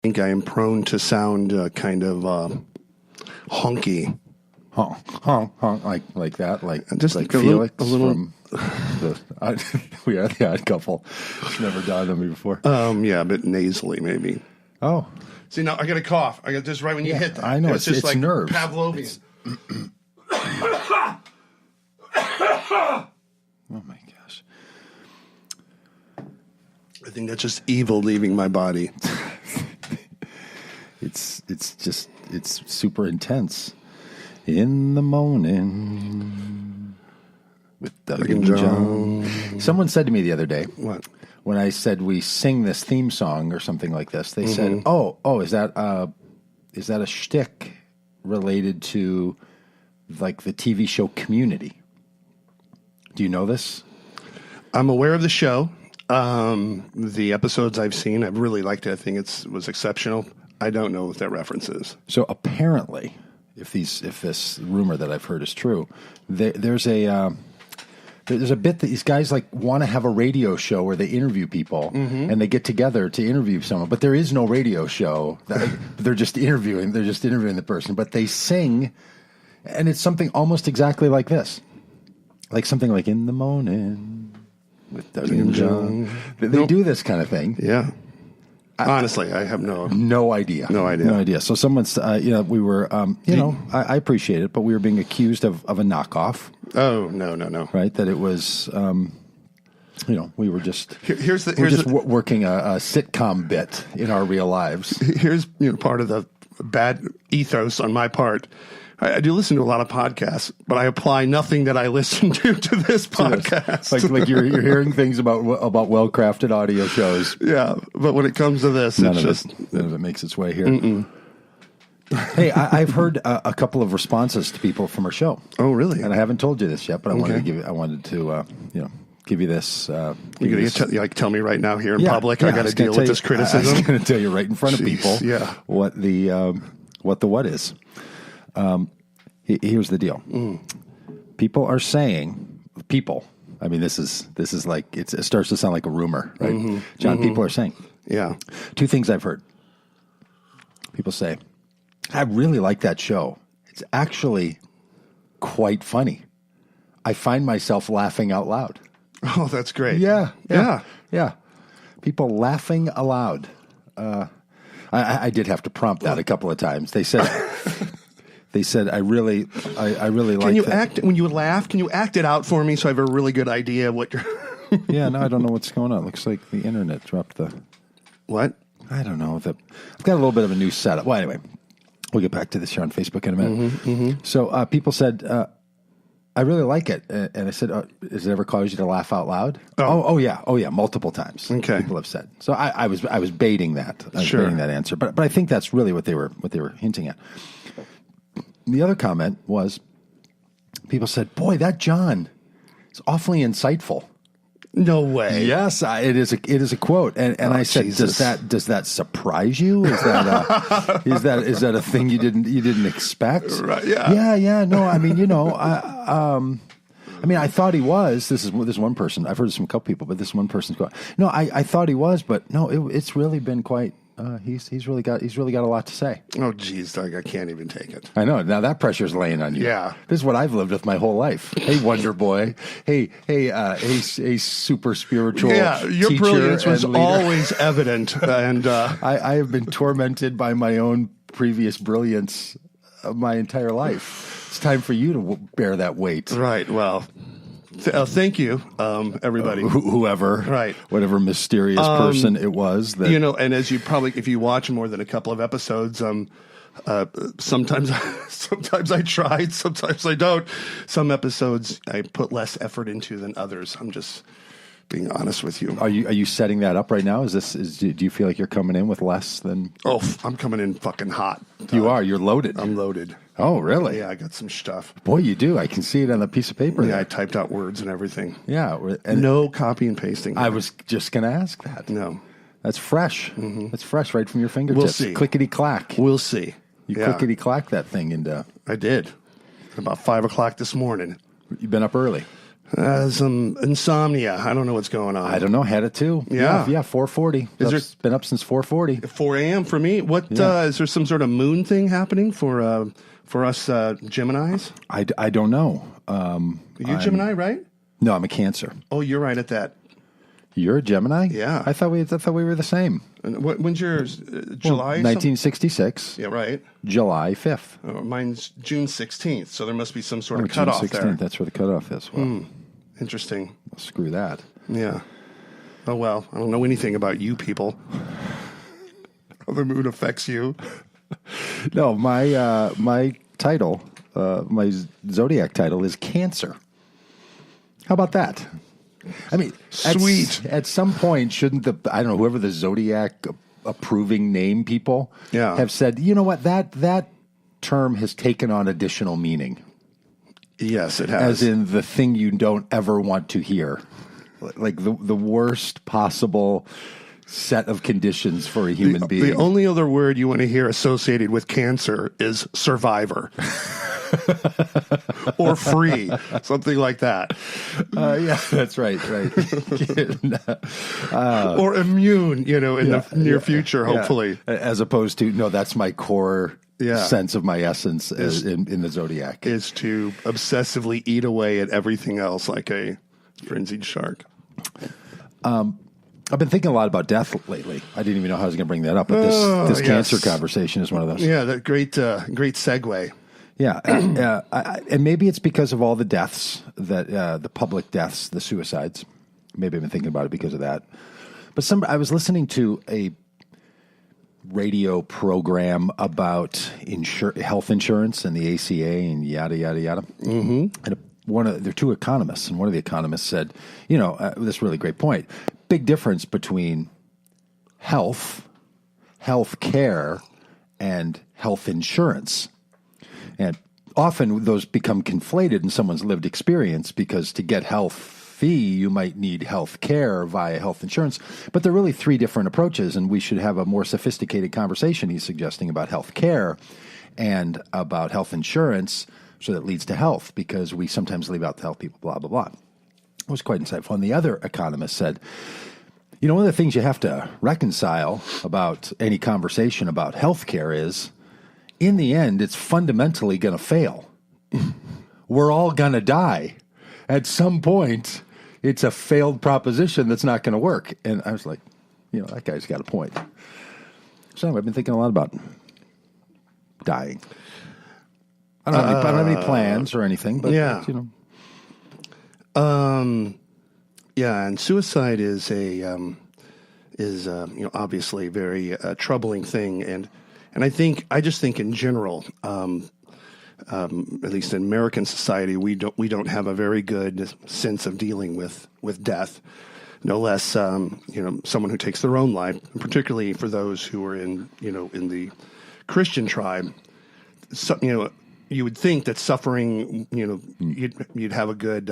think I am prone to sound kind of honky. Honk, like that, like just like a Felix little. from We Are the Odd Couple. It's never dawned on me before. Yeah, a bit nasally maybe. Oh, See, now I got a cough. I got just right when you hit that. I know, It's just it's like nerves. Pavlovian. oh my gosh! I think that's just evil leaving my body. It's super intense. In the morning with Doug and John. Someone said to me the other day, What? when I said we sing this theme song or something like this, they said, "Oh, is that a shtick related to like the TV show Community?" Do you know this? I'm aware of the show. The episodes I've seen, I've really liked it. I think it was exceptional. I don't know what that reference is. So apparently, if this rumor that I've heard is true, there's a bit that these guys like want to have a radio show where they interview people and they get together to interview someone, but there is no radio show. They're just interviewing the person, but they sing, and it's something almost exactly like this, like something like "In the Morning" with Doug and John. They do this kind of thing. Yeah. Honestly, I have no idea. No idea. So someone's, we were, I appreciate it, but we were being accused of a knockoff. Oh, no. Right? That it was, we were just working a sitcom bit in our real lives. Here's part of the bad ethos on my part. I do listen to a lot of podcasts, but I apply nothing that I listen to this podcast. Like you're hearing things about well-crafted audio shows. Yeah, but when it comes to this, none of it makes its way here. Hey, I've heard a couple of responses to people from our show. Oh, really? And I haven't told you this yet, but I wanted to give you this. You're going to tell me right now here in public. I got to deal with this criticism. I'm going to tell you right in front of people. Yeah. What what is. Here's the deal. People are saying, I mean, this is like, it starts to sound like a rumor, right? John, people are saying. Yeah. Two things I've heard. People say, I really like that show. It's actually quite funny. I find myself laughing out loud. Oh, that's great. Yeah. People laughing aloud. I did have to prompt that a couple of times. They said, I really like. Can you that. act when you laugh? Can you act it out for me so I have a really good idea of what you're? Yeah, no, I don't know what's going on. Looks like the internet dropped the. What? I don't know. I've got a little bit of a new setup. Well, anyway, we'll get back to this here on Facebook in a minute. So people said, I really like it, and I said, has it ever caused you to laugh out loud? Oh yeah, multiple times. Okay, people have said. So I was baiting that. Sure. Baiting that answer, but I think that's really what they were hinting at. The other comment was, people said, "Boy, that John is awfully insightful." No way. Yes, it is a quote, and I said, Jesus. "Does that surprise you? Is that a thing you didn't expect?" Right. Yeah. Yeah. No, I mean, I thought he was. This one person. I've heard this from a couple people, but this one person's going, "No, I thought he was, but no, it's really been quite." He's really got a lot to say. Oh, geez, Doug, I can't even take it. I know. Now that pressure's laying on you. Yeah. This is what I've lived with my whole life. Hey, Wonder Boy. Hey, super spiritual. Yeah, your teacher brilliance was and leader. always evident, and I have been tormented by my own previous brilliance my entire life. It's time for you to bear that weight. Right. Well. Thank you, everybody. Whoever, right? Whatever mysterious person it was that and as you probably, if you watch more than a couple of episodes, sometimes I tried, sometimes I don't. Some episodes I put less effort into than others. I'm just being honest with you. Are you setting that up right now? Do you feel like you're coming in with less than? Oh, I'm coming in fucking hot. You are. You're loaded. I'm loaded. Oh, really? Yeah, I got some stuff. Boy, you do. I can see it on the piece of paper. Yeah, there. I typed out words and everything. Yeah. And no copy and pasting. I was just going to ask that. No. That's fresh. That's fresh right from your fingertips. We'll see. Clickety-clack. We'll see. You clickety-clack that thing into... I did. About 5 o'clock this morning. You've been up early. Some insomnia. I don't know what's going on. I don't know. Had it too. Yeah. 4:40. It's been up since 4:40. 4 a.m. for me. What is there some sort of moon thing happening for us Geminis? I don't know. You Gemini, right? No, I'm a Cancer. Oh, you're right at that. You're a Gemini? Yeah. I thought we were the same. And when's yours? July? 1966. Yeah, right. July 5th. Oh, mine's June 16th, so there must be some sort of June cutoff 16th. there. That's where the cutoff is. Well, Interesting. screw that. Yeah. Oh, well, I don't know anything about you people. How the moon affects you. No, my title, my zodiac title is Cancer. How about that? I mean, Sweet. At some point, shouldn't whoever the zodiac approving name people have said, you know what, that term has taken on additional meaning. Yes, it has. As in the thing you don't ever want to hear. Like the worst possible set of conditions for a human being. The only other word you want to hear associated with Cancer is survivor. Or free, something like that. Yeah, that's right. Or immune, in the near future, hopefully. As opposed to, no, that's my core sense of my essence in the zodiac. Is to obsessively eat away at everything else like a frenzied shark. I've been thinking a lot about death lately. I didn't even know how I was going to bring that up, but this cancer conversation is one of those. Yeah, that great segue. Yeah, and maybe it's because of all the deaths, that the public deaths, the suicides. Maybe I've been thinking about it because of that. But I was listening to a radio program about health insurance and the ACA and yada, yada, yada. Mm-hmm. And there are two economists, and one of the economists said, this really great point. Big difference between health care, and health insurance. And often those become conflated in someone's lived experience, because to get healthy, you might need health care via health insurance. But they're really three different approaches, and we should have a more sophisticated conversation, he's suggesting, about health care and about health insurance, so that leads to health, because we sometimes leave out the health people, blah, blah, blah. It was quite insightful. And the other economist said, one of the things you have to reconcile about any conversation about healthcare is, in the end, it's fundamentally going to fail. We're all going to die. At some point, it's a failed proposition that's not going to work. And I was like, that guy's got a point. So I've been thinking a lot about dying. I don't have any plans or anything, but and suicide is obviously a very troubling thing, and I just think in general, at least in American society, we don't have a very good sense of dealing with death. No less, someone who takes their own life, particularly for those who are in the Christian tribe. So, you would think that suffering, you'd have a good,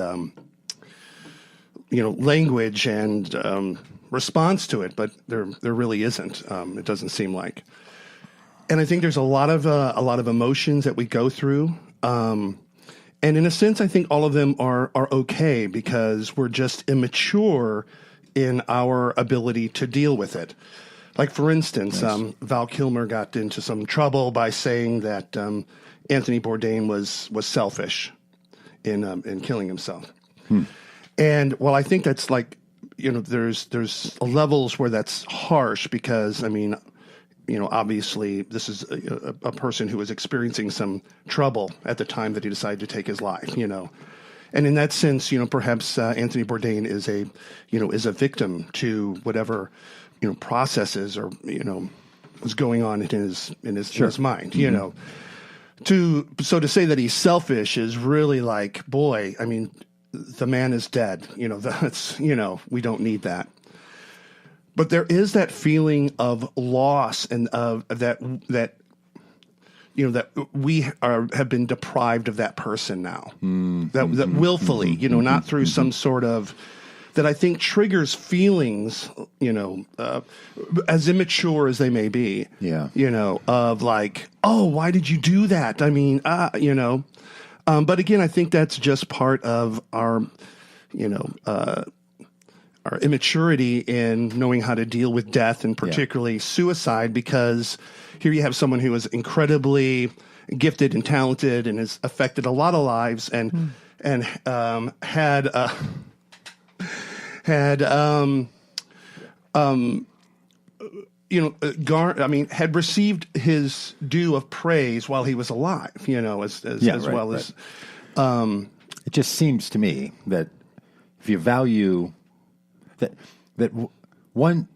language and response to it, but there really isn't. It doesn't seem like. And I think there's a lot of emotions that we go through, and in a sense, I think all of them are okay, because we're just immature in our ability to deal with it. Like, for instance, Val Kilmer got into some trouble by saying that Anthony Bourdain was selfish in killing himself. And while I think that's like, there's levels where that's harsh, because obviously this is a person who was experiencing some trouble at the time that he decided to take his life, And in that sense, perhaps Anthony Bourdain is a victim to whatever, processes or, was going on in his mind, So to say that he's selfish is really like, boy, the man is dead. That's, we don't need that. But there is that feeling of loss and of that we have been deprived of that person now. That willfully, not through some sort of, that I think triggers feelings, as immature as they may be. Yeah. Of like, oh, why did you do that? But again, I think that's just part of our our immaturity in knowing how to deal with death and particularly suicide, because here you have someone who is incredibly gifted and talented and has affected a lot of lives and had had received his due of praise while he was alive, as it just seems to me that if you value that one,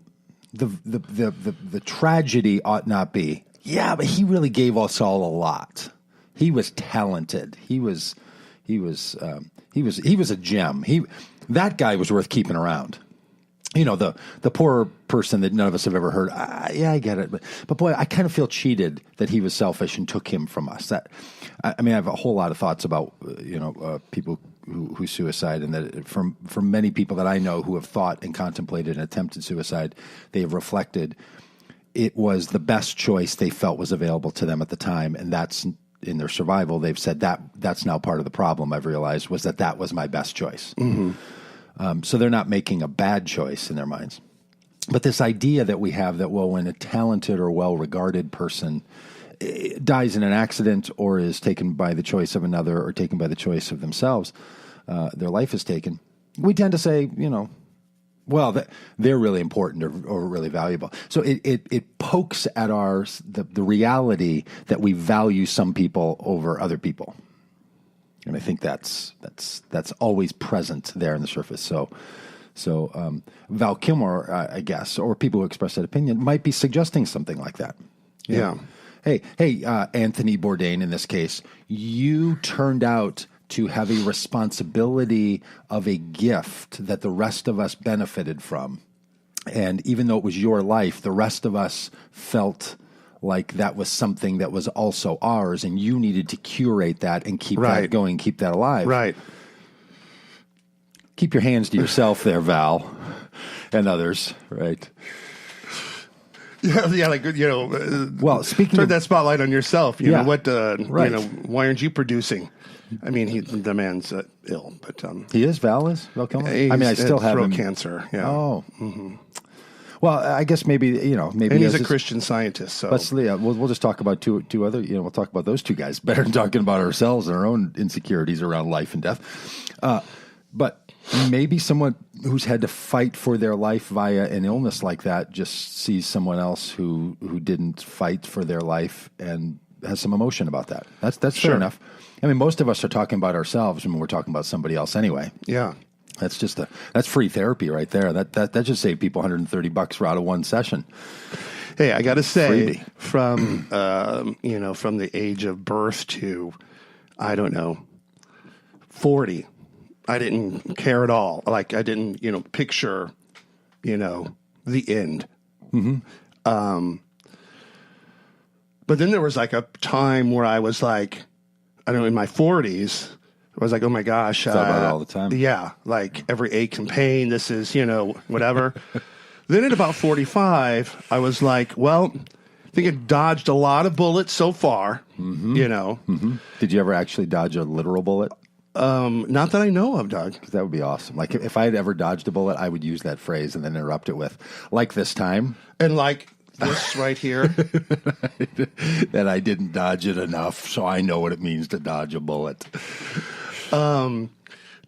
the tragedy ought not be, but he really gave us all a lot. He was talented. He was a gem. That guy was worth keeping around. The poor person that none of us have ever heard. I get it, but boy, I kind of feel cheated that he was selfish and took him from us. I have a whole lot of thoughts about people who suicide, and that from many people that I know who have thought and contemplated and attempted suicide, they have reflected it was the best choice they felt was available to them at the time, and that's in their survival. They've said that's now part of the problem. I've realized was that was my best choice. Mm-hmm. So they're not making a bad choice in their minds. But this idea that we have that, well, when a talented or well-regarded person dies in an accident or is taken by the choice of another or taken by the choice of themselves, their life is taken, we tend to say, they're really important or really valuable. So it pokes at the reality that we value some people over other people. And I think that's always present there on the surface. So Val Kilmer, I guess, or people who express that opinion might be suggesting something like that. Yeah. Hey, Anthony Bourdain, in this case, you turned out to have a responsibility of a gift that the rest of us benefited from. And even though it was your life, the rest of us felt like that was something that was also ours, and you needed to curate that and keep that going, keep that alive. Right. Keep your hands to yourself there, Val, and others, right? Well, speaking turn that spotlight on yourself. Why aren't you producing? I mean, the man's ill, but he is. Val Kilmer. I still have throat cancer. Yeah. Oh. Mm-hmm. Well, I guess maybe and he's a Christian Scientist. So we'll just talk about two other. We'll talk about those two guys better than talking about ourselves and our own insecurities around life and death. But maybe someone who's had to fight for their life via an illness like that just sees someone else who didn't fight for their life and has some emotion about that. That's fair enough. I mean, most of us are talking about ourselves when we're talking about somebody else anyway. Yeah. That's that's free therapy right there. That just saved people $130 out of one session. Hey, I got to say, from from the age of birth to, I don't know, 40, I didn't care at all. Like I didn't, picture, the end. Mm-hmm. But then there was like a time where I was like, I don't know, in my 40s. I was like, oh my gosh. Thought about it all the time. Yeah. Like every ache and pain, this is, whatever. Then at about 45, I was like, well, I think I dodged a lot of bullets so far, Mm-hmm. Did you ever actually dodge a literal bullet? Not that I know of, Doug. That would be awesome. Like if I had ever dodged a bullet, I would use that phrase and then interrupt it with, like this time. And like this right here. That I didn't dodge it enough, so I know what it means to dodge a bullet. To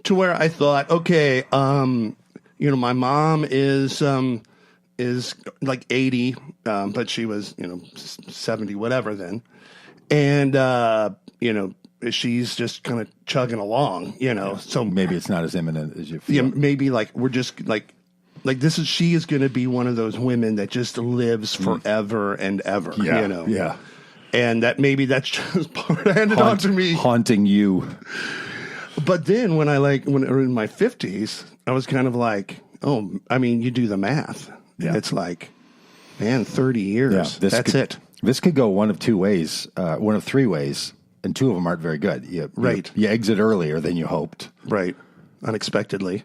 where I thought, okay, my mom is like 80, but she was, 70, whatever then. And, she's just kind of chugging along, so maybe it's not as imminent as you feel. Yeah, maybe like we're just like she is going to be one of those women that just lives forever and ever, Yeah. And that maybe that's just part handed on to me. Haunting you. But then when I when in my 50s, I was kind of like, you do the math. Yeah. It's like, man, 30 years. Yeah, that's it. This could go one of two ways, one of three ways, and two of them aren't very good. You exit earlier than you hoped. Right. Unexpectedly.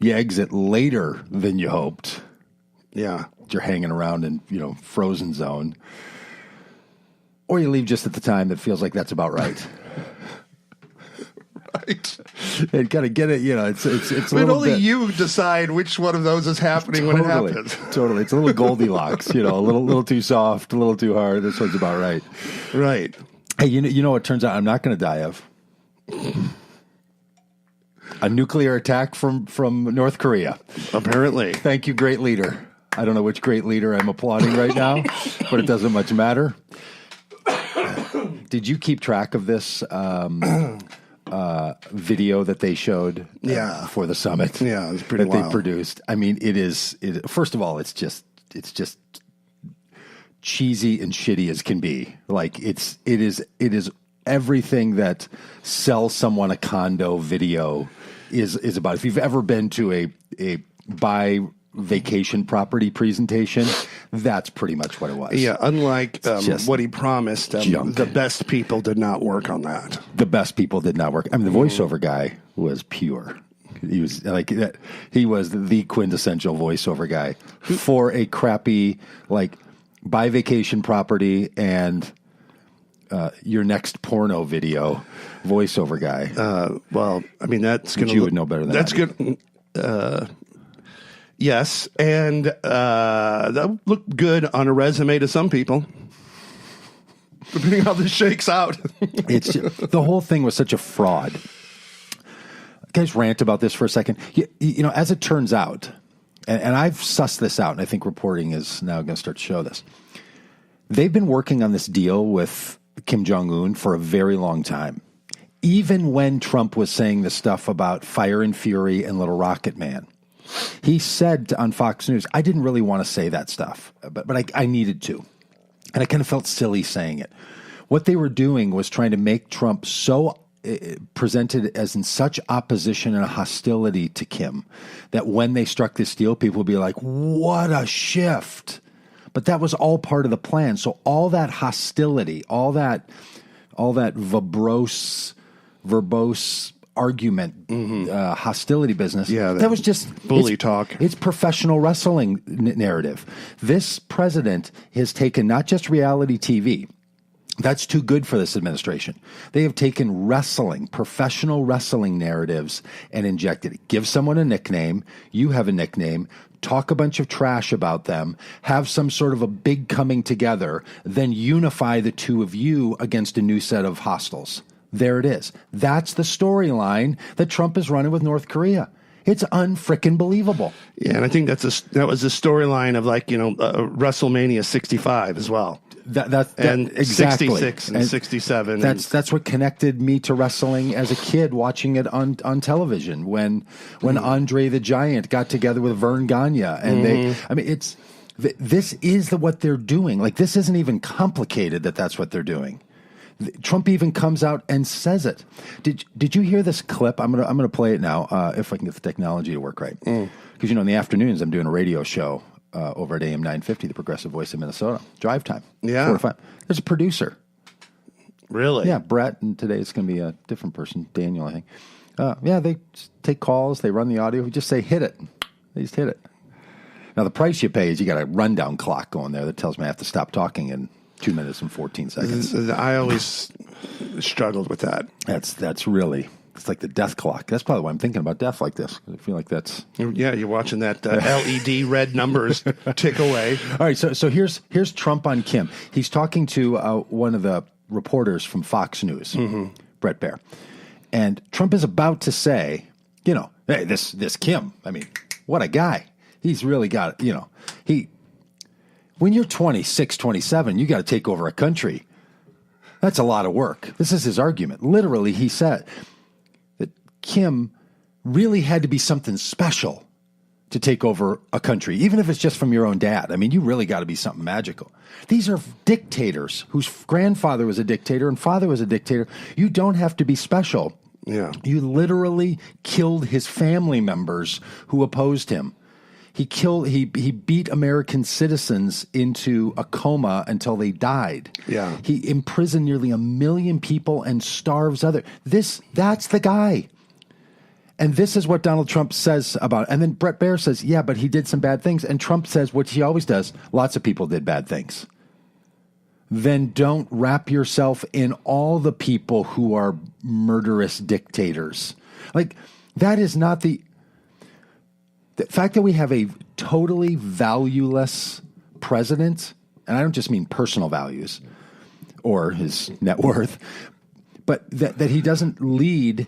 You exit later than you hoped. Yeah. You're hanging around in, frozen zone. Or you leave just at the time that feels like that's about right. Right. and kind of get it. You know, it's a But little only bit, you decide which one of those is happening when it happens. Totally, it's a little Goldilocks. You know, a little too soft, a little too hard. This one's about right. Right. Hey, you know what turns out I'm not going to die of? A nuclear attack from North Korea. Apparently. Thank you, great leader. I don't know which great leader I'm applauding right now, but it doesn't much matter. Did you keep track of this video that they showed for the summit? Yeah, it was pretty that wild. They produced. I mean, first of all, it's just cheesy and shitty as can be. Like it is everything that sell someone a condo video is about. If you've ever been to a buy vacation property presentation, that's pretty much what it was. Yeah, unlike just what he promised, junk. the best people did not work on that. The best people did not work. I mean, the voiceover guy was pure. He was like that. He was the quintessential voiceover guy for a crappy like buy vacation property and your next porno video voiceover guy. Well, I mean, that's going to you would know better than that's I do. good. Yes, and that looked good on a resume to some people, depending on how this shakes out. It's the whole thing was such a fraud. Can I just rant about this for a second? You know, as it turns out, and I've sussed this out, and I think reporting is now going to start to show this. They've been working on this deal with Kim Jong-un for a very long time. Even when Trump was saying the stuff about Fire and Fury and Little Rocket Man, he said on Fox News, I didn't really want to say that stuff, but I needed to. And I kind of felt silly saying it. What they were doing was trying to make Trump so presented as in such opposition and hostility to Kim that when they struck this deal, people would be like, what a shift. But that was all part of the plan. So all that hostility, all that verbose argument, hostility business. Yeah, that was just bully talk. It's professional wrestling narrative. This president has taken not just reality TV. That's too good for this administration. They have taken wrestling, professional wrestling narratives and injected it. Give someone a nickname. You have a nickname. Talk a bunch of trash about them. Have some sort of a big coming together. Then unify the two of you against a new set of hostiles. There it is. That's the storyline that Trump is running with North Korea. It's unfrickin' believable. Yeah, and I think that was a storyline of like, WrestleMania 65 as well. And exactly. 66 and 67. That's what connected me to wrestling as a kid, watching it on television when Andre the Giant got together with Vern Gagne, and this is what they're doing. Like, this isn't even complicated that that's what they're doing. Trump even comes out and says it. Did you hear this clip? I'm gonna play it now if I can get the technology to work right. Because in the afternoons I'm doing a radio show over at AM 950, the Progressive Voice of Minnesota. Drive time. Yeah. 4 to 5. There's a producer. Really? Yeah, Brett, and today it's going to be a different person, Daniel, I think. They take calls, they run the audio, we just say, hit it. They just hit it. Now, the price you pay is you got a rundown clock going there that tells me I have to stop talking in 2 minutes and 14 seconds. I always struggled with that. That's really... It's like the death clock. That's probably why I'm thinking about death like this. I feel like that's... Yeah, you're watching that LED red numbers tick away. All right, so here's Trump on Kim. He's talking to one of the reporters from Fox News, Brett Baer. And Trump is about to say, hey, this Kim, I mean, what a guy. He's really got it, when you're 26, 27, you got to take over a country. That's a lot of work. This is his argument. Literally, he said... Kim really had to be something special to take over a country, even if it's just from your own dad. I mean, you really got to be something magical. These are dictators whose grandfather was a dictator and father was a dictator. You don't have to be special. Yeah. You literally killed his family members who opposed him. He beat American citizens into a coma until they died. Yeah. He imprisoned nearly 1 million people and starves others. That's the guy. And this is what Donald Trump says about it. And then Brett Baer says, yeah, but he did some bad things. And Trump says, what he always does, lots of people did bad things. Then don't wrap yourself in all the people who are murderous dictators. Like, that is not the fact that we have a totally valueless president, and I don't just mean personal values or his net worth, but that he doesn't lead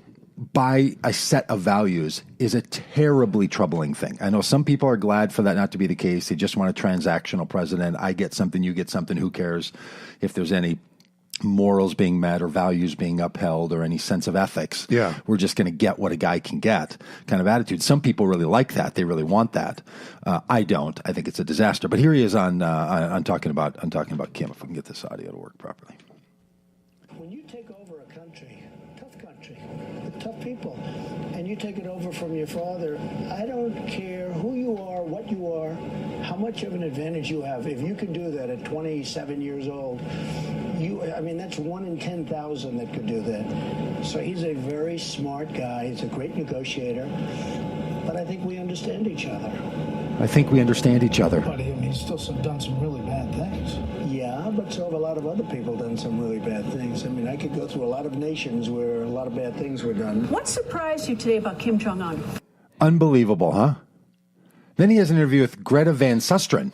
by a set of values is a terribly troubling thing. I know some people are glad for that not to be the case. They just want a transactional president. I get something, you get something. Who cares if there's any morals being met or values being upheld or any sense of ethics? Yeah. We're just going to get what a guy can get kind of attitude. Some people really like that. They really want that. I don't. I think it's a disaster. But here he is on talking about Kim, if I can get this audio to work properly. When you take over a country, with tough people, and you take it over from your father, I don't care who you are, what you are, how much of an advantage you have. If you can do that at 27 years old, that's 1 in 10,000 that could do that. So he's a very smart guy. He's a great negotiator. But I think we understand each other. But he's still done some really bad things. Yeah, but so have a lot of other people done some really bad things. I could go through a lot of nations where a lot of bad things were done. What surprised you today about Kim Jong-un? Unbelievable, huh? Then he has an interview with Greta Van Susteren,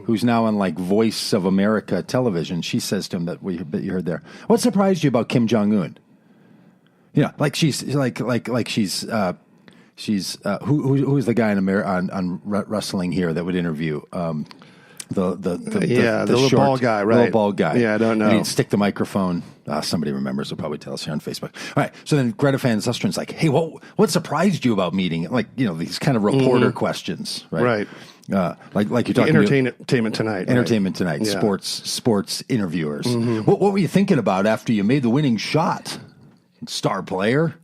who's now on Voice of America television. She says to him that you heard there. What surprised you about Kim Jong-un? She's who's the guy on wrestling here that would interview the little short, bald guy, right? Little bald guy. Yeah, I don't know. And he'd stick the microphone. Somebody remembers. Will probably tell us here on Facebook. All right. So then Greta Van Susteren's like, "Hey, what surprised you about meeting?" These kind of reporter questions, right? Right. Like you're talking Entertainment Tonight. Entertainment Tonight. Yeah. Sports interviewers. What were you thinking about after you made the winning shot? Star player.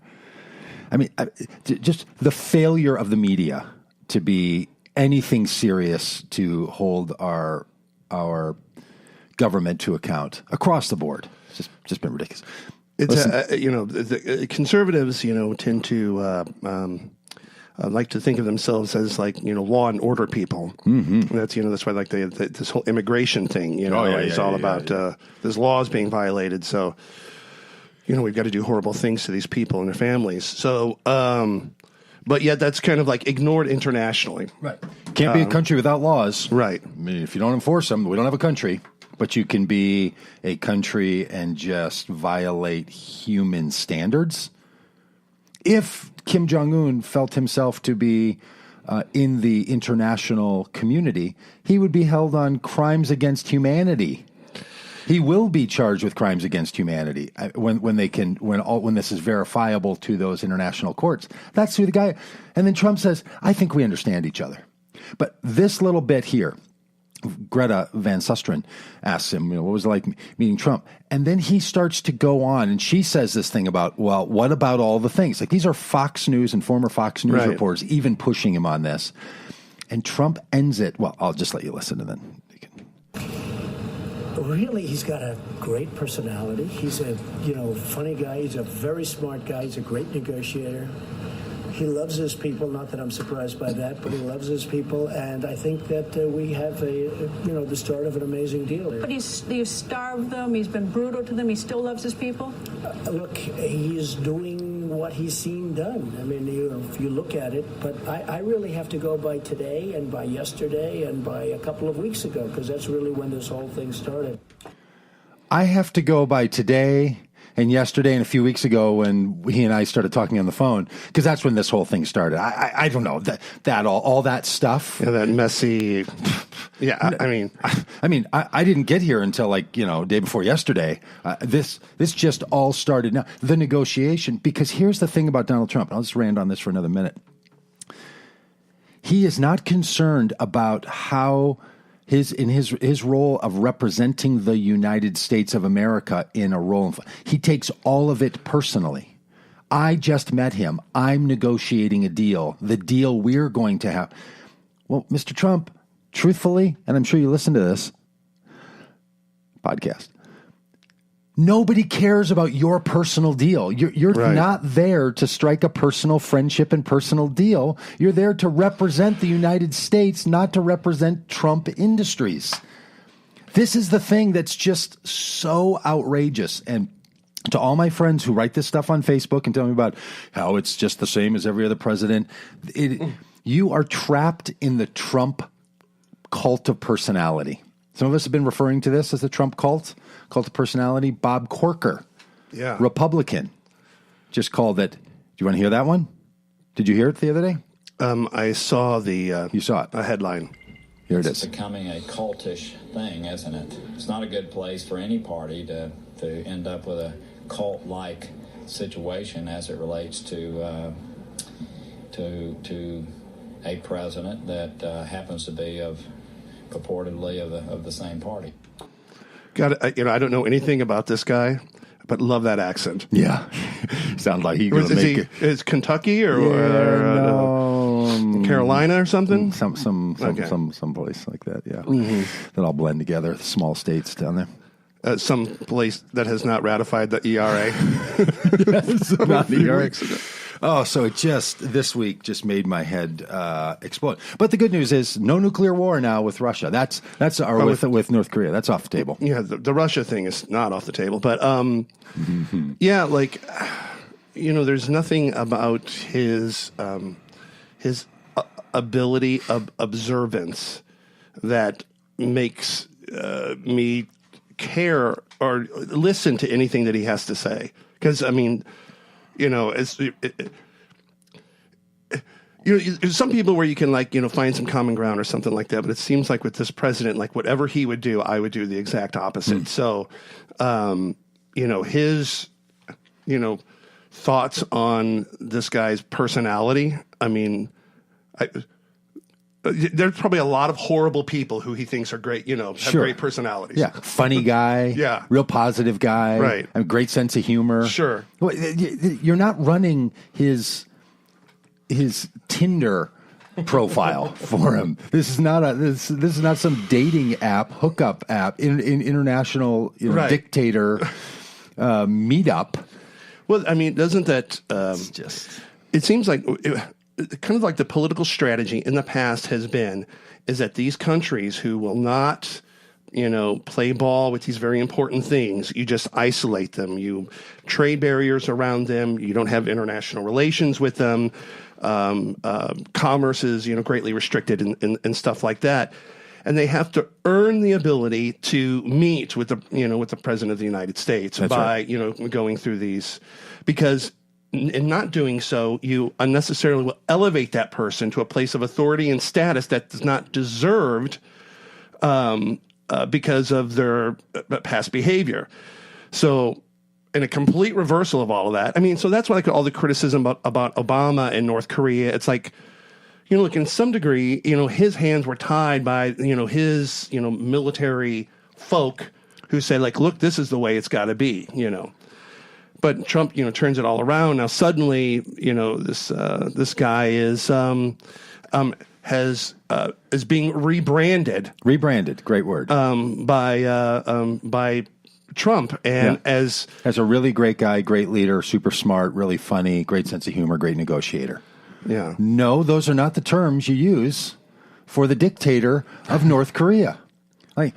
Just the failure of the media to be anything serious to hold our government to account across the board. It's just been ridiculous. It's the conservatives, tend to like to think of themselves as law and order people. Mm-hmm. That's why this whole immigration thing. It's all about there's laws being violated. So we've got to do horrible things to these people and their families. So, but yet that's kind of ignored internationally. Right. Can't be a country without laws. Right. If you don't enforce them, we don't have a country. But you can be a country and just violate human standards. If Kim Jong-un felt himself to be in the international community, he would be held on crimes against humanity. He will be charged with crimes against humanity when this is verifiable to those international courts. That's who the guy. And then Trump says, "I think we understand each other." But this little bit here, Greta Van Susteren asks him, what was it like meeting Trump? And then he starts to go on, and she says this thing about, well, what about all the things? These are Fox News and former Fox News reporters even pushing him on this. And Trump ends it. Well, I'll just let you listen and then you can. Really, he's got a great personality. He's a funny guy. He's a very smart guy. He's a great negotiator. He loves his people. Not that I'm surprised by that, but he loves his people, and I think that we have the start of an amazing deal. But he's starved them. He's been brutal to them. He still loves his people. Look, he's doing what he's seen done. If you look at it, but I really have to go by today and by yesterday and by a couple of weeks ago, because that's really when this whole thing started. I have to go by today and yesterday and a few weeks ago when he and I started talking on the phone, because that's when this whole thing started. I don't know that all that stuff. Yeah, that messy. Yeah, I didn't get here until day before yesterday. This just all started now. The negotiation, because here's the thing about Donald Trump. I'll just rant on this for another minute. He is not concerned about how his role of representing the United States of America in a role. He takes all of it personally. I just met him. I'm negotiating a deal, the deal we're going to have. Well, Mr. Trump, truthfully, and I'm sure you listen to this podcast, nobody cares about your personal deal. You're right. Not there to strike a personal friendship and personal deal. You're there to represent the United States, not to represent Trump Industries. This is the thing that's just so outrageous. And To all my friends who write this stuff on Facebook and tell me about how it's just the same as every other president, you are trapped in the Trump cult of personality. Some of us have been referring to this as the Trump cult of personality. Bob Corker, Yeah. Republican, just called it. Do you want to hear that one? Did you hear it the other day? I saw the You saw it. a headline. Here it It's is. becoming a cultish thing, isn't it? It's not a good place for any party to end up with a cult-like situation as it relates to a president that happens to be purportedly of the same party. I don't know anything about this guy, but love that accent. Yeah. Sound like he's going to make it. Is Kentucky or No. Carolina or something? Some place like that, yeah. That all blend together, the small states down there. Some place that has not ratified the ERA. Not the ERA. Oh, so it this week just made my head explode. But the good news is no nuclear war now with Russia. With North Korea. That's off the table. Yeah, the Russia thing is not off the table. But yeah, there's nothing about his ability of observance that makes me care or listen to anything that he has to say. Because, there's some people where you can find some common ground or something like that, but it seems like with this president, whatever he would do, I would do the exact opposite. So, his, thoughts on this guy's personality. There's probably a lot of horrible people who he thinks are great, have Sure. great personalities. Yeah, funny guy. Yeah. Real positive guy. Right. A great sense of humor. Sure. Well, you're not running his Tinder profile for him. This is not some dating app, hookup app, in international Right. dictator meetup. Well, doesn't that it seems like kind of like the political strategy in the past is that these countries who will not, play ball with these very important things, you just isolate them. You trade barriers around them. You don't have international relations with them. Commerce is, greatly restricted and stuff like that. And they have to earn the ability to meet with the president of the United States. That's by, right. Going through these, because in not doing so, you unnecessarily will elevate that person to a place of authority and status that is not deserved because of their past behavior. So, in a complete reversal of all of that, so that's why all the criticism about Obama and North Korea, it's like, look, in some degree, his hands were tied by, his, military folk who said, look, this is the way it's got to be, But Trump, turns it all around. Now suddenly, this guy is being rebranded. Rebranded, great word. By Trump, and as a really great guy, great leader, super smart, really funny, great sense of humor, great negotiator. yeah, No, those are not the terms you use for the dictator of North Korea.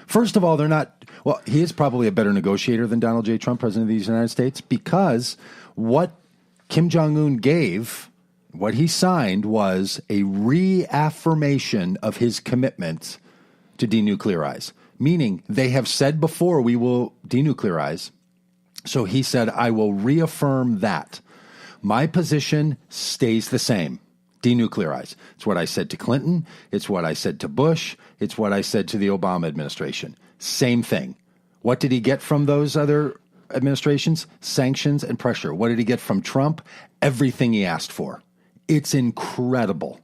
First of all, they're not. Well, he is probably a better negotiator than Donald J. Trump, president of the United States, because what Kim Jong-un gave, what he signed, was a reaffirmation of his commitment to denuclearize. Meaning, they have said before, we will denuclearize. So he said, I will reaffirm that. My position stays the same. Denuclearize. It's what I said to Clinton. It's what I said to Bush. It's what I said to the Obama administration. Same thing. What did he get from those other administrations? Sanctions and pressure. What did he get from Trump? Everything he asked for. It's incredible.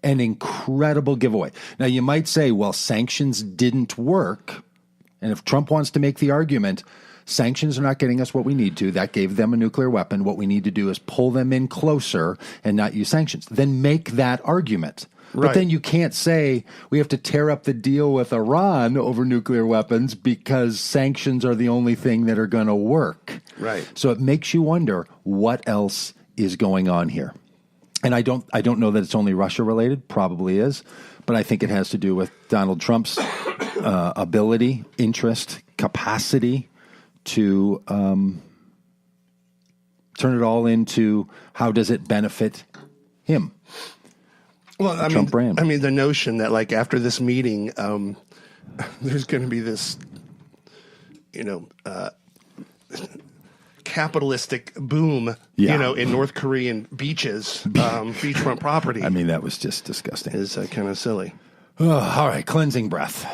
An incredible giveaway. Now, you might say, well, sanctions didn't work. And if Trump wants to make the argument, sanctions are not getting us what we need to. That gave them a nuclear weapon. What we need to do is pull them in closer and not use sanctions. Then make that argument. Right. But then you can't say we have to tear up the deal with Iran over nuclear weapons because sanctions are the only thing that are going to work. Right. So it makes you wonder what else is going on here. And I don't know that it's only Russia related. Probably is, but I think it has to do with Donald Trump's ability, interest, capacity to turn it all into how does it benefit him? Well, Trump brand. I mean, the notion that like after this meeting, there's going to be this, capitalistic boom, Yeah. in North Korean beaches, beachfront property. I mean, that was just disgusting. is kind of silly. Oh, all right, cleansing breath.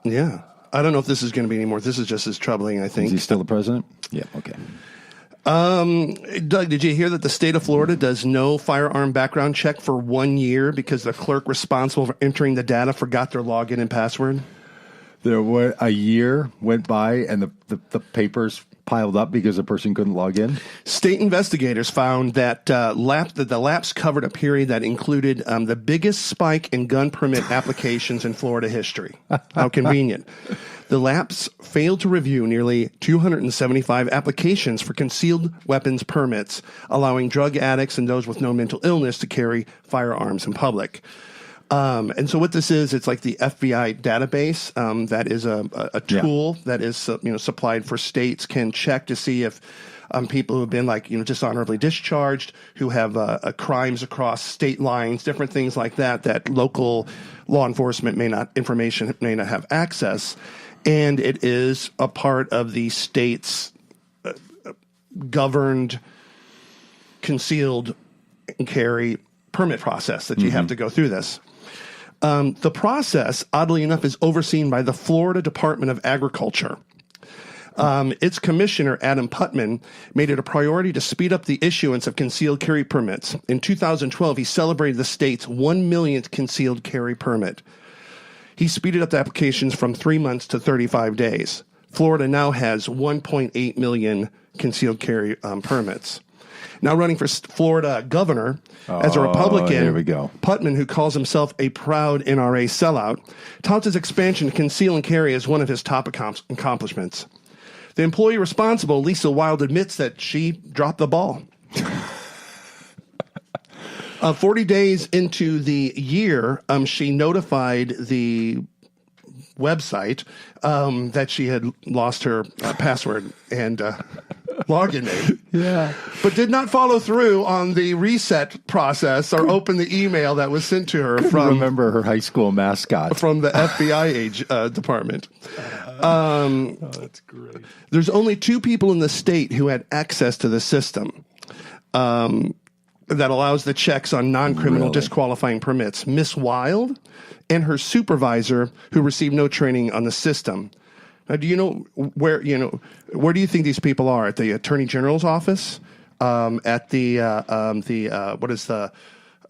Yeah. I don't know if this is going to be anymore. This is just as troubling, I Is think. he still the president? Yeah, okay. Doug, did you hear that the state of Florida does no firearm background check for 1 year because the clerk responsible for entering the data forgot their login and password? There were a year went by and the papers piled up because the person couldn't log in. State investigators found that the lapse covered a period that included the biggest spike in gun permit applications in Florida history. How convenient. The lapse failed to review nearly 275 applications for concealed weapons permits, allowing drug addicts and those with no mental illness to carry firearms in public. And so what this is, it's like the FBI database that is a tool that is supplied for states can check to see if people who have been dishonorably discharged, who have crimes across state lines, different things like that local law enforcement may not have access. And it is a part of the state's governed concealed carry permit process that you have to go through this. The process, oddly enough, is overseen by the Florida Department of Agriculture. Its commissioner, Adam Putman, made it a priority to speed up the issuance of concealed carry permits. In 2012, he celebrated the state's 1 millionth concealed carry permit. He speeded up the applications from 3 months to 35 days. Florida now has 1.8 million concealed carry permits. Now running for Florida governor as a Republican, here we go. Putman, who calls himself a proud NRA sellout, touts his expansion to conceal and carry as one of his top accomplishments. The employee responsible, Lisa Wild, admits that she dropped the ball. 40 days into the year, she notified the website that she had lost her password and login name. Yeah. But did not follow through on the reset process or open the email that was sent to her Remember her high school mascot. from the FBI department. That's great. There's only 2 people in the state who had access to the system that allows the checks on non-criminal Really? disqualifying permits. Miss Wild and her supervisor, who received no training on the system. Now, do you know where do you think these people are? At the Attorney General's office? At the what is the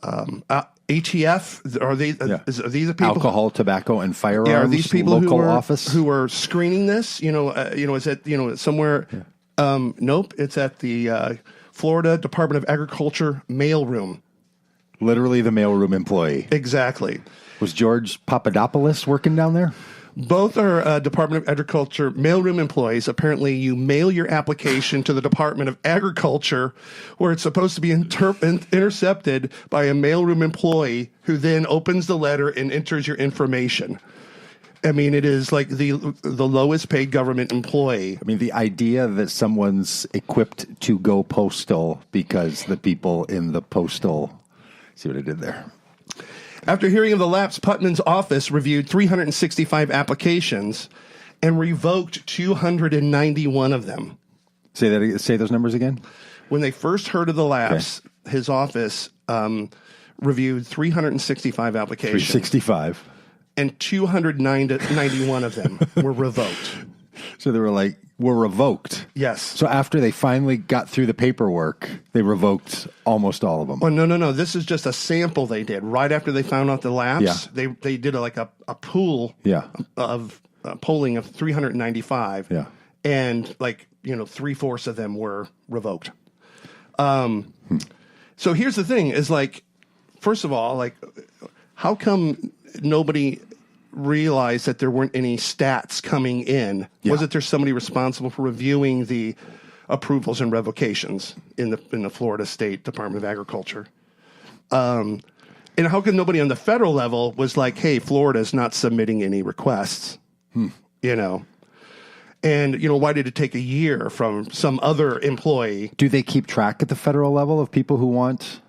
ATF? Are these are these the people? Alcohol, tobacco, and firearms. Yeah, are these people local who office? who are screening this? Is it somewhere? Nope, it's at the Florida Department of Agriculture mailroom. Literally the mailroom employee. Exactly. Was George Papadopoulos working down there? Both are Department of Agriculture mailroom employees. Apparently, you mail your application to the Department of Agriculture, where it's supposed to be intercepted by a mailroom employee who then opens the letter and enters your information. I mean, it is like the lowest paid government employee. I mean, the idea that someone's equipped to go postal because the people in the postal. See what I did there? After hearing of the lapse, Putman's office reviewed 365 applications and revoked 291 of them. Say those numbers again. When they first heard of the lapse, his office reviewed 365 applications. 365. And 291 of them were revoked. So they were revoked. Yes. So after they finally got through the paperwork, they revoked almost all of them. Oh, no. This is just a sample they did. Right after they found out the lapse, Yeah. they did a pool of polling of 395. Yeah. And 3/4 of them were revoked. So here's the thing is first of all, how come nobody realized that there weren't any stats coming in? Yeah. Was it there's somebody responsible for reviewing the approvals and revocations in the Florida State Department of Agriculture? And how come nobody on the federal level was like, hey, Florida's not submitting any requests? And, why did it take a year from some other employee? Do they keep track at the federal level of people who want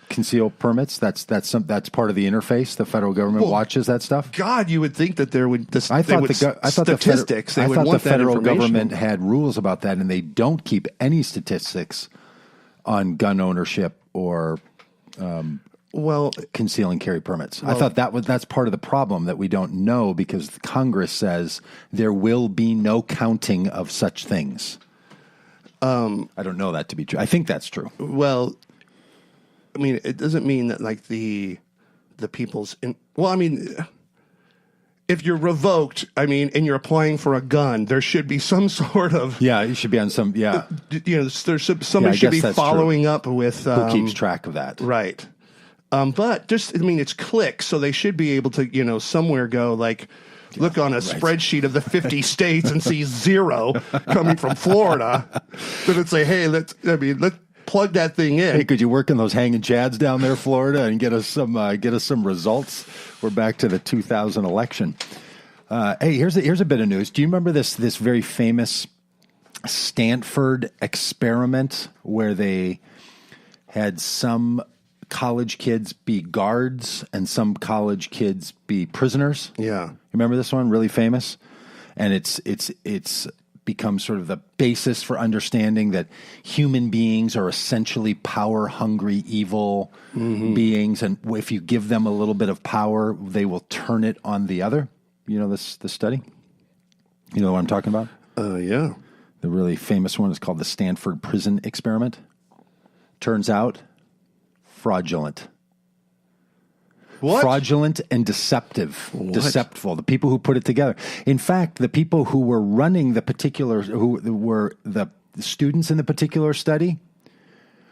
concealed permits? That's part of the interface. The federal government watches that stuff. God, you would think that there would I thought statistics. I They would thought want the that federal information. government had rules about that, and they don't keep any statistics on gun ownership or Well, conceal and carry permits. I thought that's part of the problem, that we don't know because Congress says there will be no counting of such things. I don't know that to be true. I think that's true. well, I mean, it doesn't mean that like the people's. If you're revoked, and you're applying for a gun, there should be some sort of. Yeah, you should be on some. Yeah, Somebody should be guess that's following up with. who keeps track of that? Right. But just, it's clicks, so they should be able to, somewhere go like, look on a spreadsheet of the 50 states and see 0 coming from Florida. Then it'd say, hey, let's plug that thing in. Hey, could you work in those hanging chads down there, Florida, and get us some results? We're back to the 2000 election. Hey, here's a bit of news. Do you remember this very famous Stanford experiment where they had some college kids be guards and some college kids be prisoners? Yeah. You remember this one? Really famous? And it's become sort of the basis for understanding that human beings are essentially power-hungry, evil beings, and if you give them a little bit of power, they will turn it on the other. You know this study? You know what I'm talking about? Yeah. The really famous one is called the Stanford Prison Experiment. Turns out, fraudulent. What? Fraudulent and deceptive. Deceptful. The people who put it together. In fact, the people who were running who were the students in the particular study,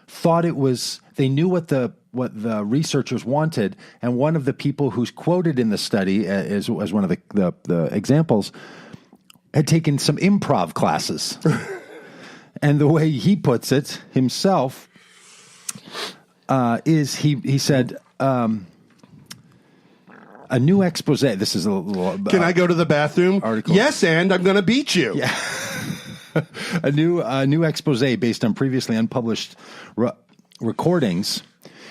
thought they knew what the researchers wanted, and one of the people who's quoted in the study as one of the examples had taken some improv classes. And the way he puts it himself is he said, a new expose. This is a little. Can I go to the bathroom? Article. Yes, and I'm going to beat you. Yeah. a new expose based on previously unpublished recordings.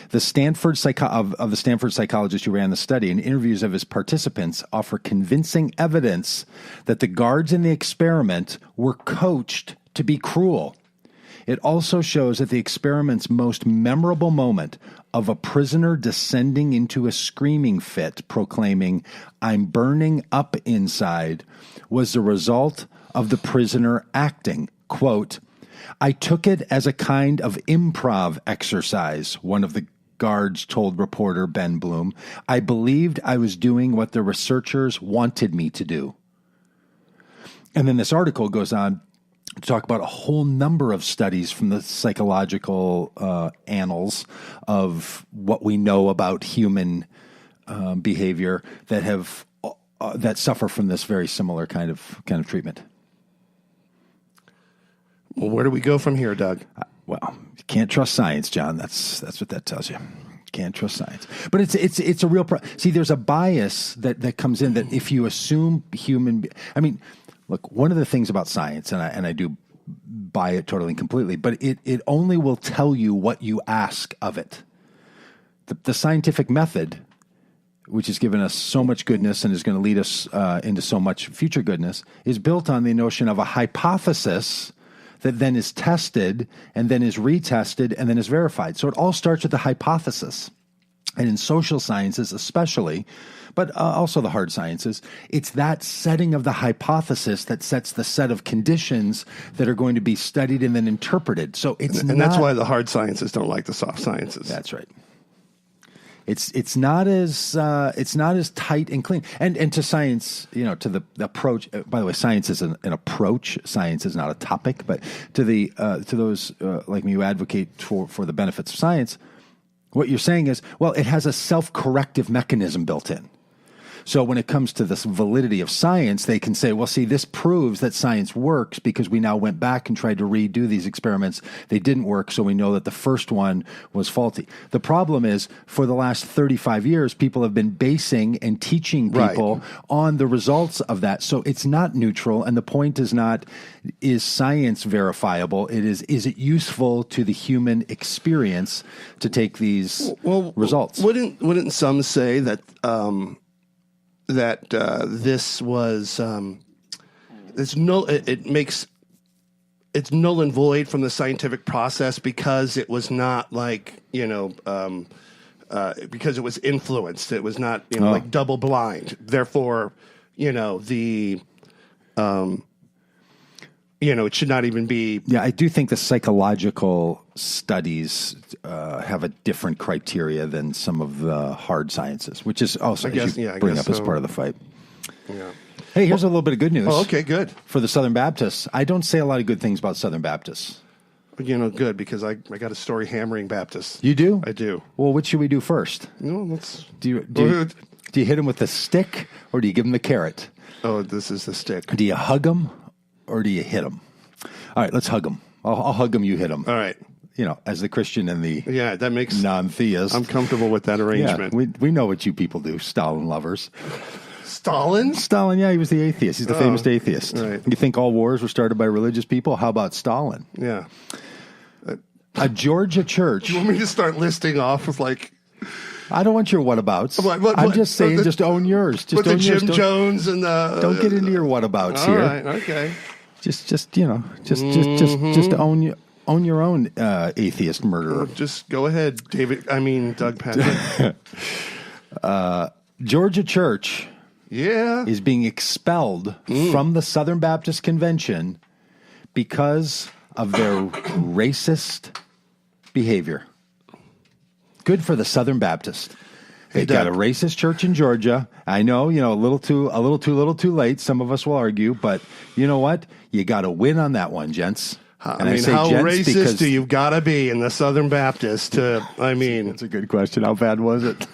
The Stanford of the Stanford psychologist who ran the study and interviews of his participants offer convincing evidence that the guards in the experiment were coached to be cruel. It also shows that the experiment's most memorable moment of a prisoner descending into a screaming fit, proclaiming, "I'm burning up inside," was the result of the prisoner acting. Quote, "I took it as a kind of improv exercise," one of the guards told reporter Ben Bloom. "I believed I was doing what the researchers wanted me to do." And then this article goes on to talk about a whole number of studies from the psychological annals of what we know about human behavior that have that suffer from this very similar kind of treatment. Well, where do we go from here, Doug? Well, you can't trust science, John. That's what that tells you. Can't trust science. But it's a real see, there's a bias that comes in that if you assume look, one of the things about science, and I do buy it totally and completely, but it only will tell you what you ask of it. The scientific method, which has given us so much goodness and is going to lead us into so much future goodness, is built on the notion of a hypothesis that then is tested and then is retested and then is verified. So it all starts with the hypothesis. And in social sciences especially, but also the hard sciences, it's that setting of the hypothesis that sets the set of conditions that are going to be studied and then interpreted. So that's why the hard sciences don't like the soft sciences. That's right. It's not as tight and clean. And to science, to the approach. By the way, science is an approach. Science is not a topic. But to those like me who advocate for the benefits of science, what you're saying is, well, it has a self-corrective mechanism built in. So when it comes to this validity of science, they can say, well, see, this proves that science works because we now went back and tried to redo these experiments. They didn't work, so we know that the first one was faulty. The problem is, for the last 35 years, people have been basing and teaching people on the results of that. So it's not neutral, and the point is not, is science verifiable? It is it useful to the human experience to take these results? Wouldn't some say that this was it's null and void from the scientific process because it was not like because it was influenced. It was not like double blind. Therefore, it should not even be. Yeah, I do think the psychological studies have a different criteria than some of the hard sciences, which is also bring up as part of the fight. Yeah. Hey, here's a little bit of good news. Oh, okay, good. For the Southern Baptists. I don't say a lot of good things about Southern Baptists. Good, because I got a story hammering Baptists. You do? I do. Well, which should we do first? Let's. Do you hit them with the stick, or do you give them the carrot? Oh, this is the stick. Do you hug them, or do you hit them? All right, let's hug them. I'll hug them, you hit them. All right. As the Christian and the that makes non-theist. I'm comfortable with that arrangement. Yeah, we know what you people do, Stalin lovers. Stalin? Stalin, yeah, he was the atheist. He's the famous atheist. Right. You think all wars were started by religious people? How about Stalin? Yeah. A Georgia church. Do you want me to start listing off with I don't want your whatabouts. I'm just saying, just own yours. Just with own the yours. Jim Jones and the. Don't get into your whatabouts all here. All right, okay. Just own your own atheist murderer. Just go ahead, Doug Patrick. Georgia church. Yeah. Is being expelled from the Southern Baptist Convention because of their racist behavior. Good for the Southern Baptist. They've got a racist church in Georgia. I know, a little too late. Some of us will argue, but you know what? You got to win on that one, gents. How racist do you got to be in the Southern Baptist to? That's a good question. How bad was it?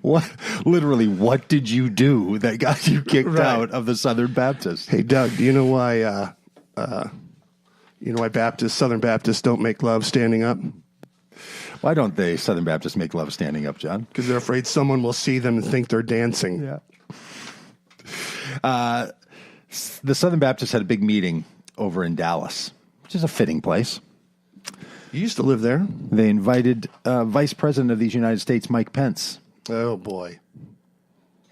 What did you do that got you kicked out of the Southern Baptist? Hey, Doug, do you know why Southern Baptists don't make love standing up? Why don't they Southern Baptists make love standing up, John? Because they're afraid someone will see them and think they're dancing. Yeah. The Southern Baptists had a big meeting over in Dallas, which is a fitting place. You used to live there. They invited Vice President of these United States, Mike Pence. Oh, boy.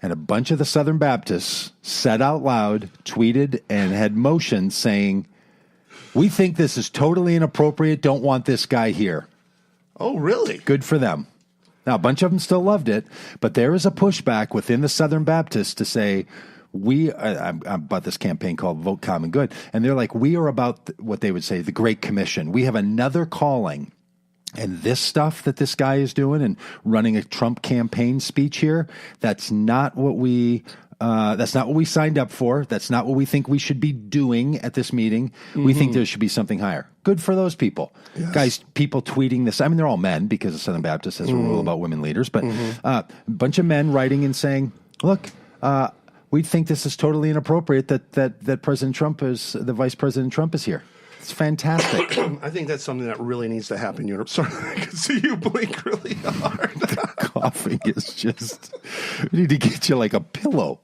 And a bunch of the Southern Baptists said out loud, tweeted, and had motions saying, "We think this is totally inappropriate. Don't want this guy here." Oh, really? Good for them. Now, a bunch of them still loved it, but there is a pushback within the Southern Baptists to say, I'm about this campaign called Vote Common Good, and they're like, we are about what they would say, the Great Commission. We have another calling, and this stuff that this guy is doing and running a Trump campaign speech here, that's not what we signed up for. That's not what we think we should be doing at this meeting. We think there should be something higher. Good for those people. Yes. Guys, people tweeting this. I mean, they're all men because the Southern Baptist has a rule about women leaders, but a bunch of men writing and saying, look, we think this is totally inappropriate that President Trump the Vice President Trump is here. It's fantastic. I think that's something that really needs to happen in Europe. Sorry, I can see you blink really hard. Coughing is just, we need to get you like a pillow.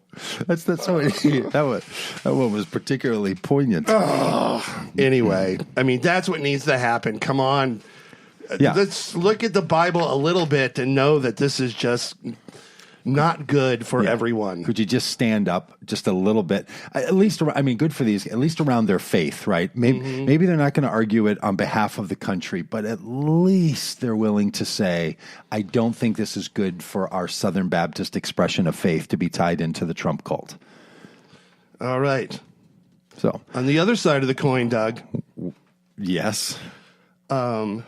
That's what that one was particularly poignant. Anyway, that's what needs to happen. Come on. Yeah. Let's look at the Bible a little bit and know that this is just not good for everyone. Could you just stand up just a little bit? At least, good for these, at least around their faith, right? Maybe they're not going to argue it on behalf of the country, but at least they're willing to say, I don't think this is good for our Southern Baptist expression of faith to be tied into the Trump cult. All right. So, on the other side of the coin, Doug. Yes. A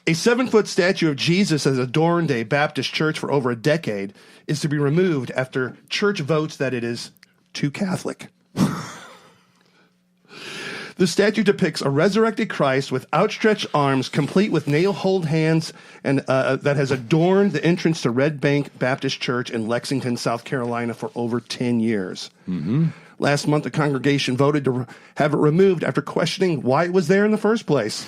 7-foot statue of Jesus has adorned a Baptist church for over a decade is to be removed after church votes that it is too Catholic. The statue depicts a resurrected Christ with outstretched arms, complete with nail-hold hands, and that has adorned the entrance to Red Bank Baptist Church in Lexington, South Carolina, for over 10 years. Mm-hmm. Last month, the congregation voted to have it removed after questioning why it was there in the first place.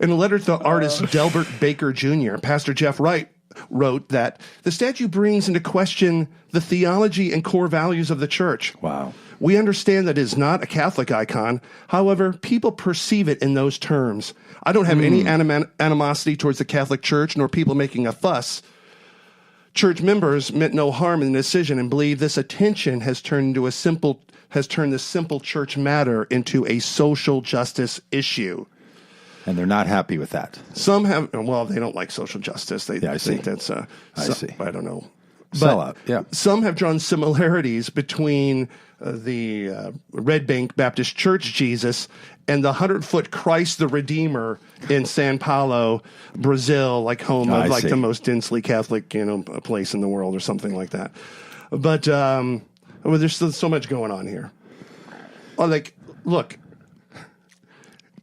In a letter to artist Delbert Baker Jr., Pastor Jeff Wright wrote that the statue brings into question the theology and core values of the church. Wow. We understand that it is not a Catholic icon. However, people perceive it in those terms. I don't have any animosity towards the Catholic Church, nor people making a fuss. Church members meant no harm in the decision and believe this attention has turned this simple church matter into a social justice issue. And they're not happy with that. Some have, well, they don't like social justice. They think that's I see. I don't know. Sellout, yeah. Some have drawn similarities between the Red Bank Baptist Church Jesus and the 100-foot Christ the Redeemer in São Paulo, Brazil, like home of the most densely Catholic, place in the world or something like that. But there's still so much going on here. Look,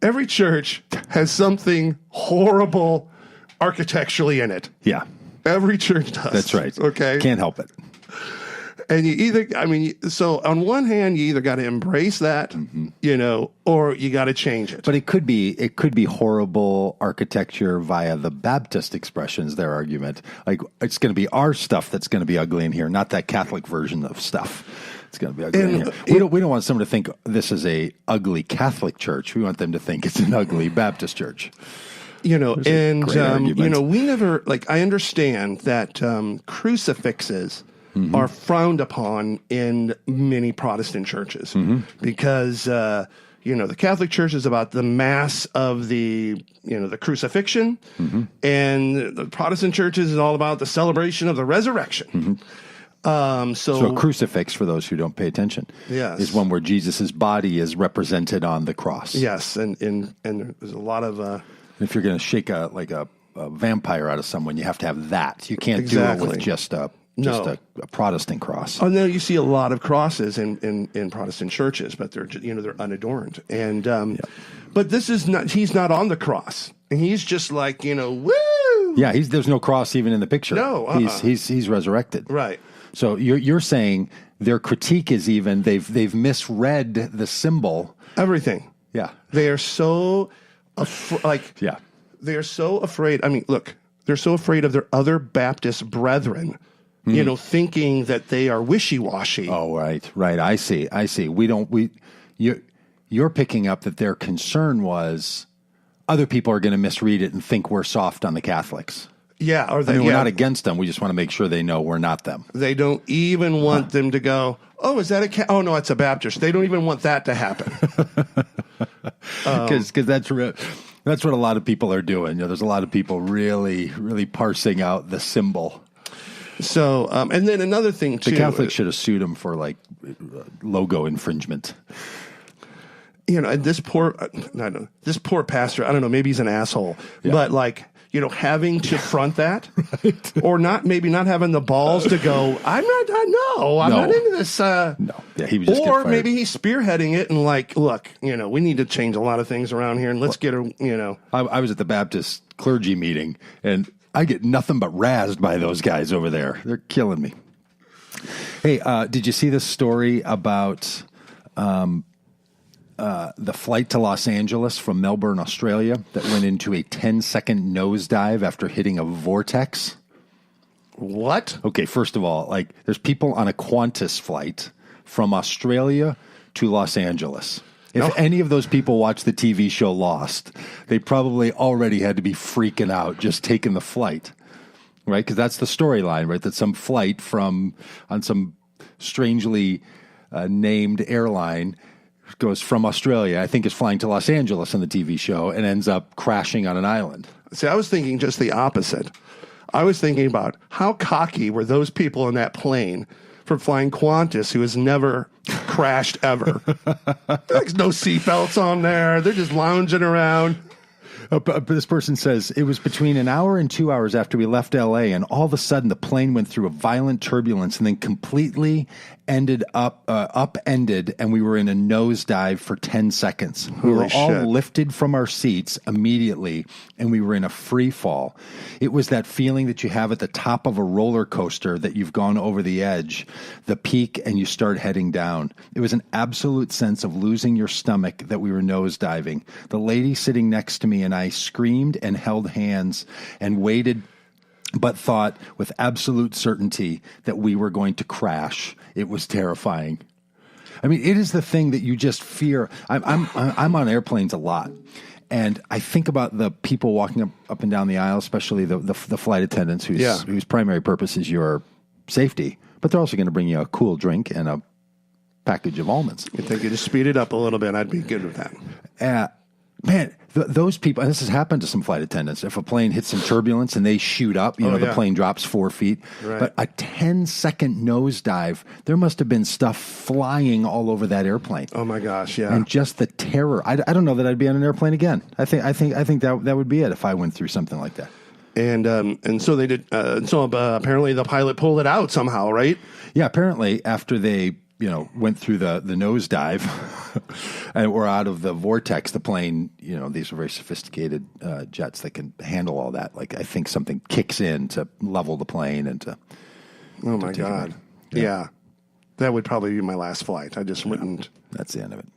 every church has something horrible architecturally in it. Yeah. Every church does. That's right. Okay. Can't help it. And so on one hand, you either got to embrace that, or you got to change it. But it could be horrible architecture via the Baptist expressions, their argument. Like, it's going to be our stuff that's going to be ugly in here, not that Catholic version of stuff. It's going to be ugly in here. We don't want someone to think this is a ugly Catholic church. We want them to think it's an ugly Baptist church. We never, I understand that crucifixes are frowned upon in many Protestant churches because, the Catholic Church is about the mass of the crucifixion, and the Protestant churches is all about the celebration of the resurrection. So a crucifix, for those who don't pay attention, is one where Jesus' body is represented on the cross. Yes, and there's a lot of... if you're going to shake a vampire out of someone, you have to have that. You can't do it with just a Protestant cross. Oh no, you see a lot of crosses in Protestant churches, but they're unadorned. And but this is not. He's not on the cross, and he's just like woo. Yeah, there's no cross even in the picture. No, he's resurrected. Right. So you're saying their critique is even they've misread the symbol. Everything. Yeah. They are so they are so afraid. I mean, look, they're so afraid of their other Baptist brethren, thinking that they are wishy-washy. Oh, right. I see. You're picking up that their concern was other people are going to misread it and think we're soft on the Catholics. Yeah, or we're not against them. We just want to make sure they know we're not them. They don't even want them to go, oh, is that oh, no, it's a Baptist. They don't even want that to happen. Because that's what a lot of people are doing. There's a lot of people really, really parsing out the symbol. So, and then another thing, too. The Catholics should have sued him for, logo infringement. And this poor pastor, I don't know, maybe he's an asshole, but having to front that, right. Or maybe not having the balls to go, I'm not into this. No, yeah, he was just or maybe he's spearheading it and look, we need to change a lot of things around here and let's get a. I was at the Baptist clergy meeting and I get nothing but razzed by those guys over there. They're killing me. Hey, did you see this story about the flight to Los Angeles from Melbourne, Australia, that went into a 10-second nosedive after hitting a vortex? What? Okay, first of all, there's people on a Qantas flight from Australia to Los Angeles. If any of those people watch the TV show Lost, they probably already had to be freaking out just taking the flight, right? Because that's the storyline, right? That some flight on some strangely named airline goes from Australia, I think is flying to Los Angeles in the TV show, and ends up crashing on an island. See, I was thinking just the opposite. I was thinking about how cocky were those people in that plane from flying Qantas who has never crashed ever. There's no seatbelts on there. They're just lounging around. But this person says it was between an hour and 2 hours after we left LA, and all of a sudden the plane went through a violent turbulence and then completely upended, and we were in a nosedive for 10 seconds. We were all shit. lifted from our seats immediately, and we were in a free fall. It was that feeling that you have at the top of a roller coaster that you've gone over the edge, the peak, and you start heading down. It was an absolute sense of losing your stomach that we were nosediving. The lady sitting next to me and I screamed and held hands and waited, but thought with absolute certainty that we were going to crash. It was terrifying. I mean, it is the thing that you just fear. I'm on airplanes a lot, and I think about the people walking up and down the aisle, especially the flight attendants whose primary purpose is your safety, but they're also going to bring you a cool drink and a package of almonds. You think you just speed it up a little bit? I'd be good with that. Man, those people, and this has happened to some flight attendants, if a plane hits some turbulence and they shoot up, the plane drops 4 feet. Right. But a 10-second nosedive, there must have been stuff flying all over that airplane. Oh my gosh, yeah. And just the terror. I don't know that I'd be on an airplane again. I think that would be it if I went through something like that. And so they did. Apparently the pilot pulled it out somehow, right? Yeah, apparently after they went through the nosedive and were out of the vortex, the plane, these are very sophisticated jets that can handle all that. Like, I think something kicks in to level the plane and to. Oh my God. Yeah. That would probably be my last flight. I just wouldn't. That's the end of it.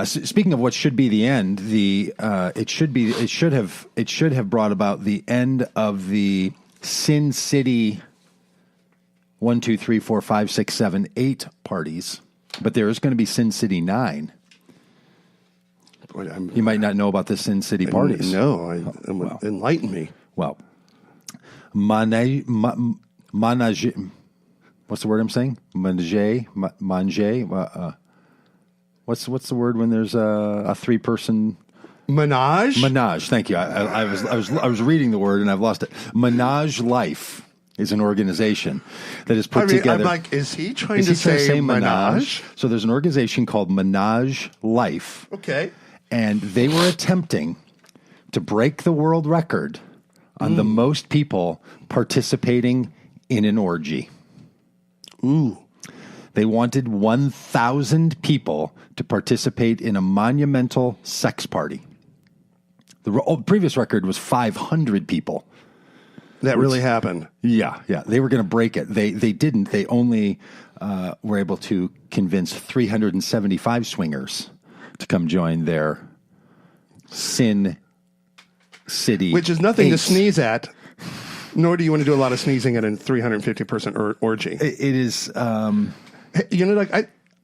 Speaking of what should be the end, it should have brought about the end of the Sin City 1, 2, 3, 4, 5, 6, 7, 8 parties, but there is going to be Sin City 9. Boy, you might not know about the Sin City parties. No, enlighten me. Well, manage. What's the word I'm saying? Manger. What's the word when there's a 3-person menage? Menage. Thank you. I was reading the word and I've lost it. Menage Life is an organization that is put together. I'm like, is he trying to say menage? So there's an organization called Menage Life. Okay. And they were attempting to break the world record on the most people participating in an orgy. Ooh. They wanted 1,000 people to participate in a monumental sex party. The previous record was 500 people. That really happened. Yeah. They were going to break it. They didn't. They only were able to convince 375 swingers to come join their Sin City. Which is nothing to sneeze at, nor do you want to do a lot of sneezing at a 350-person orgy. It is... I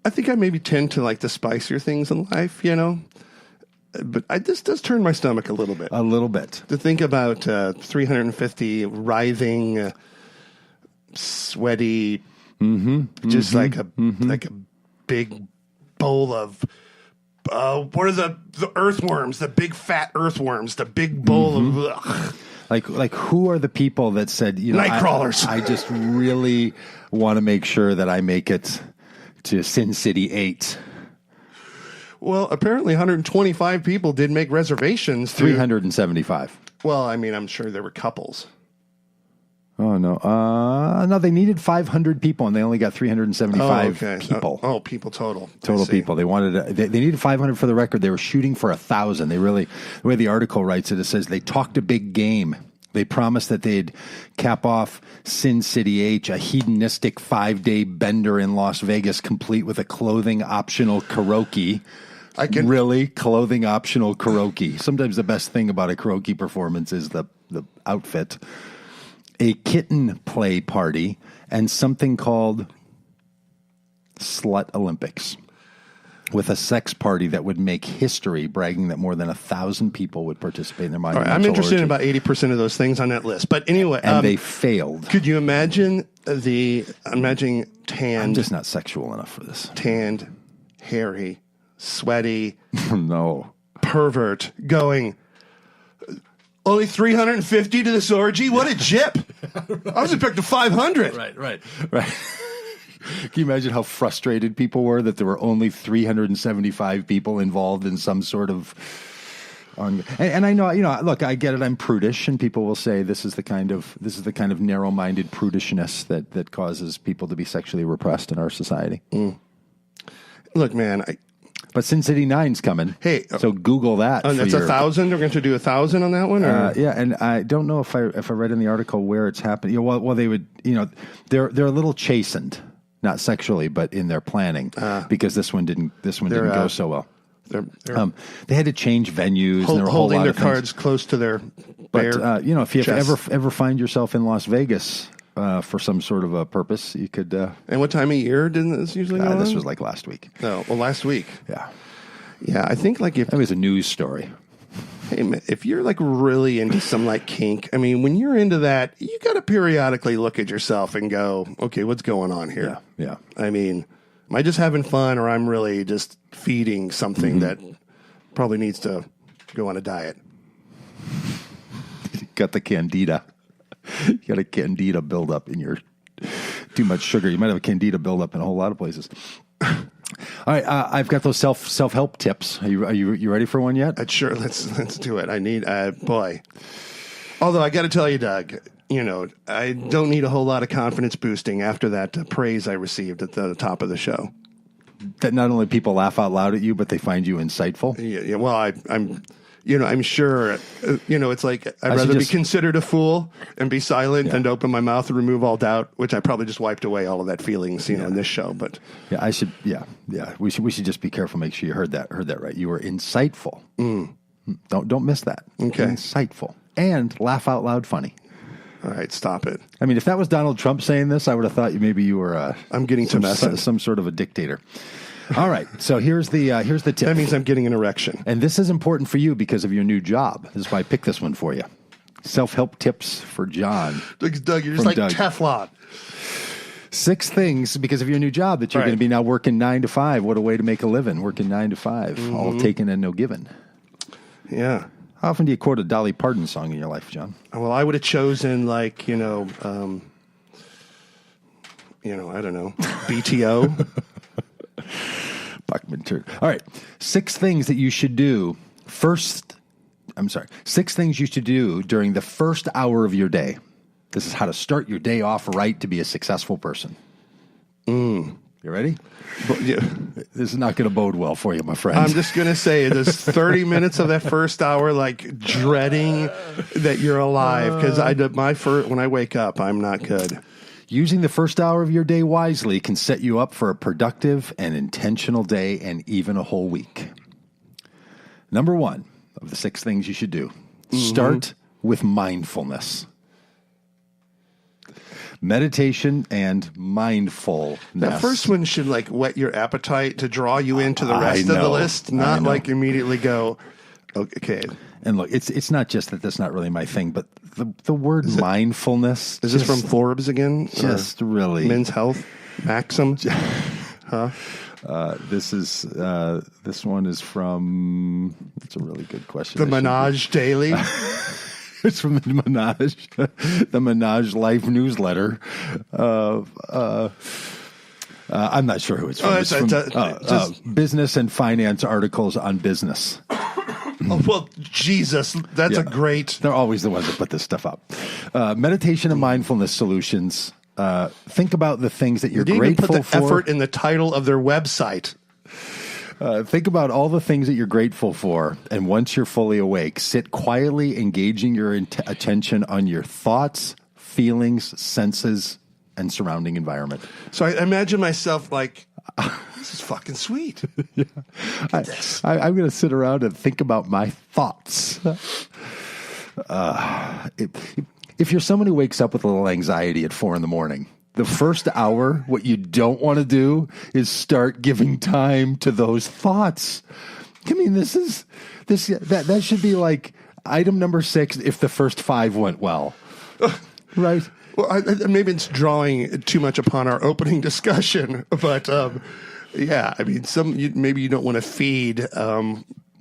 think I maybe tend to like the spicier things in life, But this does turn my stomach a little bit. A little bit. To think about 350 writhing, sweaty, just like a big bowl of what are the earthworms? The big fat earthworms. The big bowl of. Ugh. Like who are the people that said, night crawlers? I just really want to make sure that I make it to Sin City 8. Well, apparently 125 people did make reservations. 375. Well, I mean, I'm sure there were couples. Oh, no. No, they needed 500 people, and they only got 375 people. People total. Total people. They wanted. They needed 500 for the record. They were shooting for 1,000. The way the article writes it, it says they talked a big game. They promised that they'd cap off Sin City H, a hedonistic 5-day bender in Las Vegas, complete with a clothing-optional karaoke. Really? Clothing-optional karaoke. Sometimes the best thing about a karaoke performance is the outfit. A kitten play party, and something called Slut Olympics, with a sex party that would make history, bragging that more than 1,000 people would participate in their monumental I'm interested in orgy. about 80% of those things on that list. But anyway. And they failed. Could you imagine tanned... I'm just not sexual enough for this. Tanned, hairy, sweaty... No. Pervert going... Only 350 to this orgy? What a jip. I was expecting 500. Right. Can you imagine how frustrated people were that there were only 375 people involved in some sort of And I know, look, I get it. I'm prudish, and people will say this is the kind of narrow-minded prudishness that causes people to be sexually repressed in our society. Look, man, But Sin City 9's coming. Hey, so Google that. that's 1,000. They're going to do 1,000 on that one. Or? Yeah, and I don't know if I read in the article where it's happening. Well, they would, they're a little chastened, not sexually, but in their planning, because this one didn't go so well. They had to change venues. And there were holding their a whole lot of cards close to their bare But if you chest. ever find yourself in Las Vegas for some sort of a purpose, you could. And what time of year didn't this usually go on? This was like last week. No, well, last week. Yeah, Yeah, I think like if that was a news story. hey man, if you're like really into some like kink, I mean, when you're into that, you got to periodically look at yourself and go, okay, what's going on here? Yeah. I mean, am I just having fun, or I'm really just feeding something that probably needs to go on a diet? Got the candida. You got a candida buildup in your too much sugar. You might have a candida buildup in a whole lot of places. All right, I've got those self-help tips. Are you ready for one yet? Sure, let's do it. I need boy. Although I got to tell you, Doug, I don't need a whole lot of confidence boosting after that praise I received at the top of the show. That not only people laugh out loud at you, but they find you insightful. Yeah. Well, I'm sure. It's like I'd rather be considered a fool and be silent than to open my mouth and remove all doubt, which I probably just wiped away all of that feelings, in this show. But yeah, I should. Yeah. We should just be careful. Make sure you heard that right. You were insightful. Don't miss that. Okay. Insightful and laugh out loud funny. All right, stop it. I mean, if that was Donald Trump saying this, I would have thought maybe you were. I'm getting to messing. Some sort of a dictator. All right, so here's the tip. That means I'm getting an erection. And this is important for you because of your new job. This is why I picked this one for you. Self-help tips for John. Doug, you're just like Doug. Teflon. 6 things because of your new job that you're going to be now working 9 to 5. What a way to make a living, working 9 to 5, all taken and no given. Yeah. How often do you quote a Dolly Parton song in your life, John? Well, I would have chosen like, I don't know, BTO. Buckman Turk. All right. 6 things that you should do 6 things you should do during the first hour of your day. This is how to start your day off right to be a successful person. You ready? Yeah. This is not going to bode well for you, my friend. I'm just going to say there's 30 minutes of that first hour, like dreading that you're alive. Because when I wake up, I'm not good. Using the first hour of your day wisely can set you up for a productive and intentional day and even a whole week. Number 1 of the 6 things you should do. Start with mindfulness. Meditation and mindfulness. That first one should like whet your appetite to draw you into the rest of the list, not like immediately go, okay. And look, it's not just that that's not really my thing, but the word mindfulness. Is this from Forbes again? Just really. Men's Health? Maxim? Huh? This one is from, that's a really good question. The Menage Daily? It's from the Menage Life newsletter. I'm not sure who it's from. It's from business and finance articles on business. Oh, well, Jesus, that's a great... They're always the ones that put this stuff up. Meditation and mindfulness solutions. Think about the things that you're grateful for. Put the effort in the title of their website. Think about all the things that you're grateful for, and once you're fully awake, sit quietly, engaging your attention on your thoughts, feelings, senses, and surrounding environment. So I imagine myself like, this is fucking sweet. Yeah. I'm going to sit around and think about my thoughts. If you're someone who wakes up with a little anxiety at 4 a.m, the first hour, what you don't want to do is start giving time to those thoughts. I mean, that should be like item number 6 if the first 5 went well. Right? Well, maybe it's drawing too much upon our opening discussion, but yeah, I mean, maybe you don't want to feed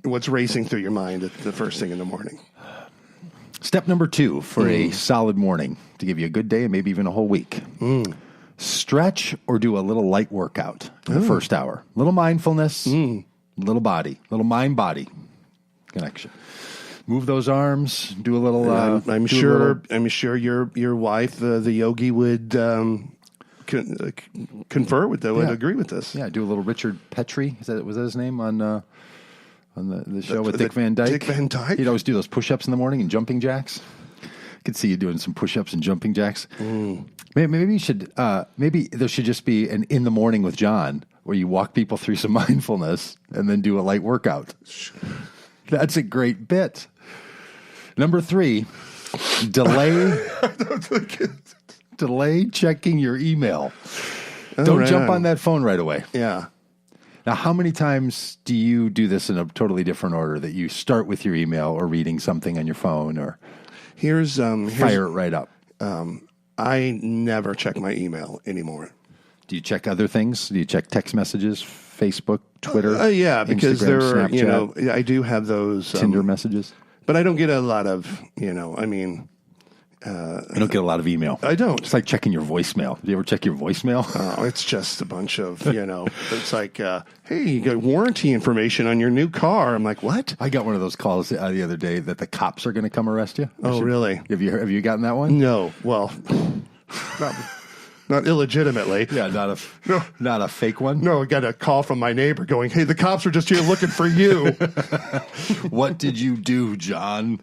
what's racing through your mind at the first thing in the morning. Step number 2 for a solid morning to give you a good day and maybe even a whole week. Stretch or do a little light workout in the first hour. Little mindfulness, little mind body. connection. Move those arms. Do a little. I'm do a sure. little- I'm sure your wife, the yogi, would confer with that. Would Yeah. agree with this. Yeah, do a little Richard Petrie. Was that his name on the show with the Dick Van Dyke? Dick Van Dyke? He'd always do those push-ups in the morning and jumping jacks. I could see you doing some push-ups and jumping jacks. Maybe you should. Maybe there should just be an In the Morning with John, where you walk people through some mindfulness and then do a light workout. That's a great bit. Number 3, delay checking your email. Don't right jump on. on that phone right away. Yeah. Now, how many times do you do this in a totally different order, that you start with your email or reading something on your phone or Here's fire it right up? I never check my email anymore. Do you check other things? Do you check text messages, Facebook, Twitter? Yeah, because Instagram, there are, Snapchat, I do have those Tinder messages? but I don't get a lot of, I mean, I don't get a lot of email. I don't. It's like checking your voicemail. Do you ever check your voicemail? Oh, it's just a bunch of, it's like, hey, you got warranty information on your new car. I'm like, what? I got one of those calls the other day that the cops are going to come arrest you. Oh, really? Have you gotten that one? No. Well, not illegitimately. Yeah, not a fake one. No, I got a call from my neighbor going, hey, the cops are just here looking for you. What did you do, John?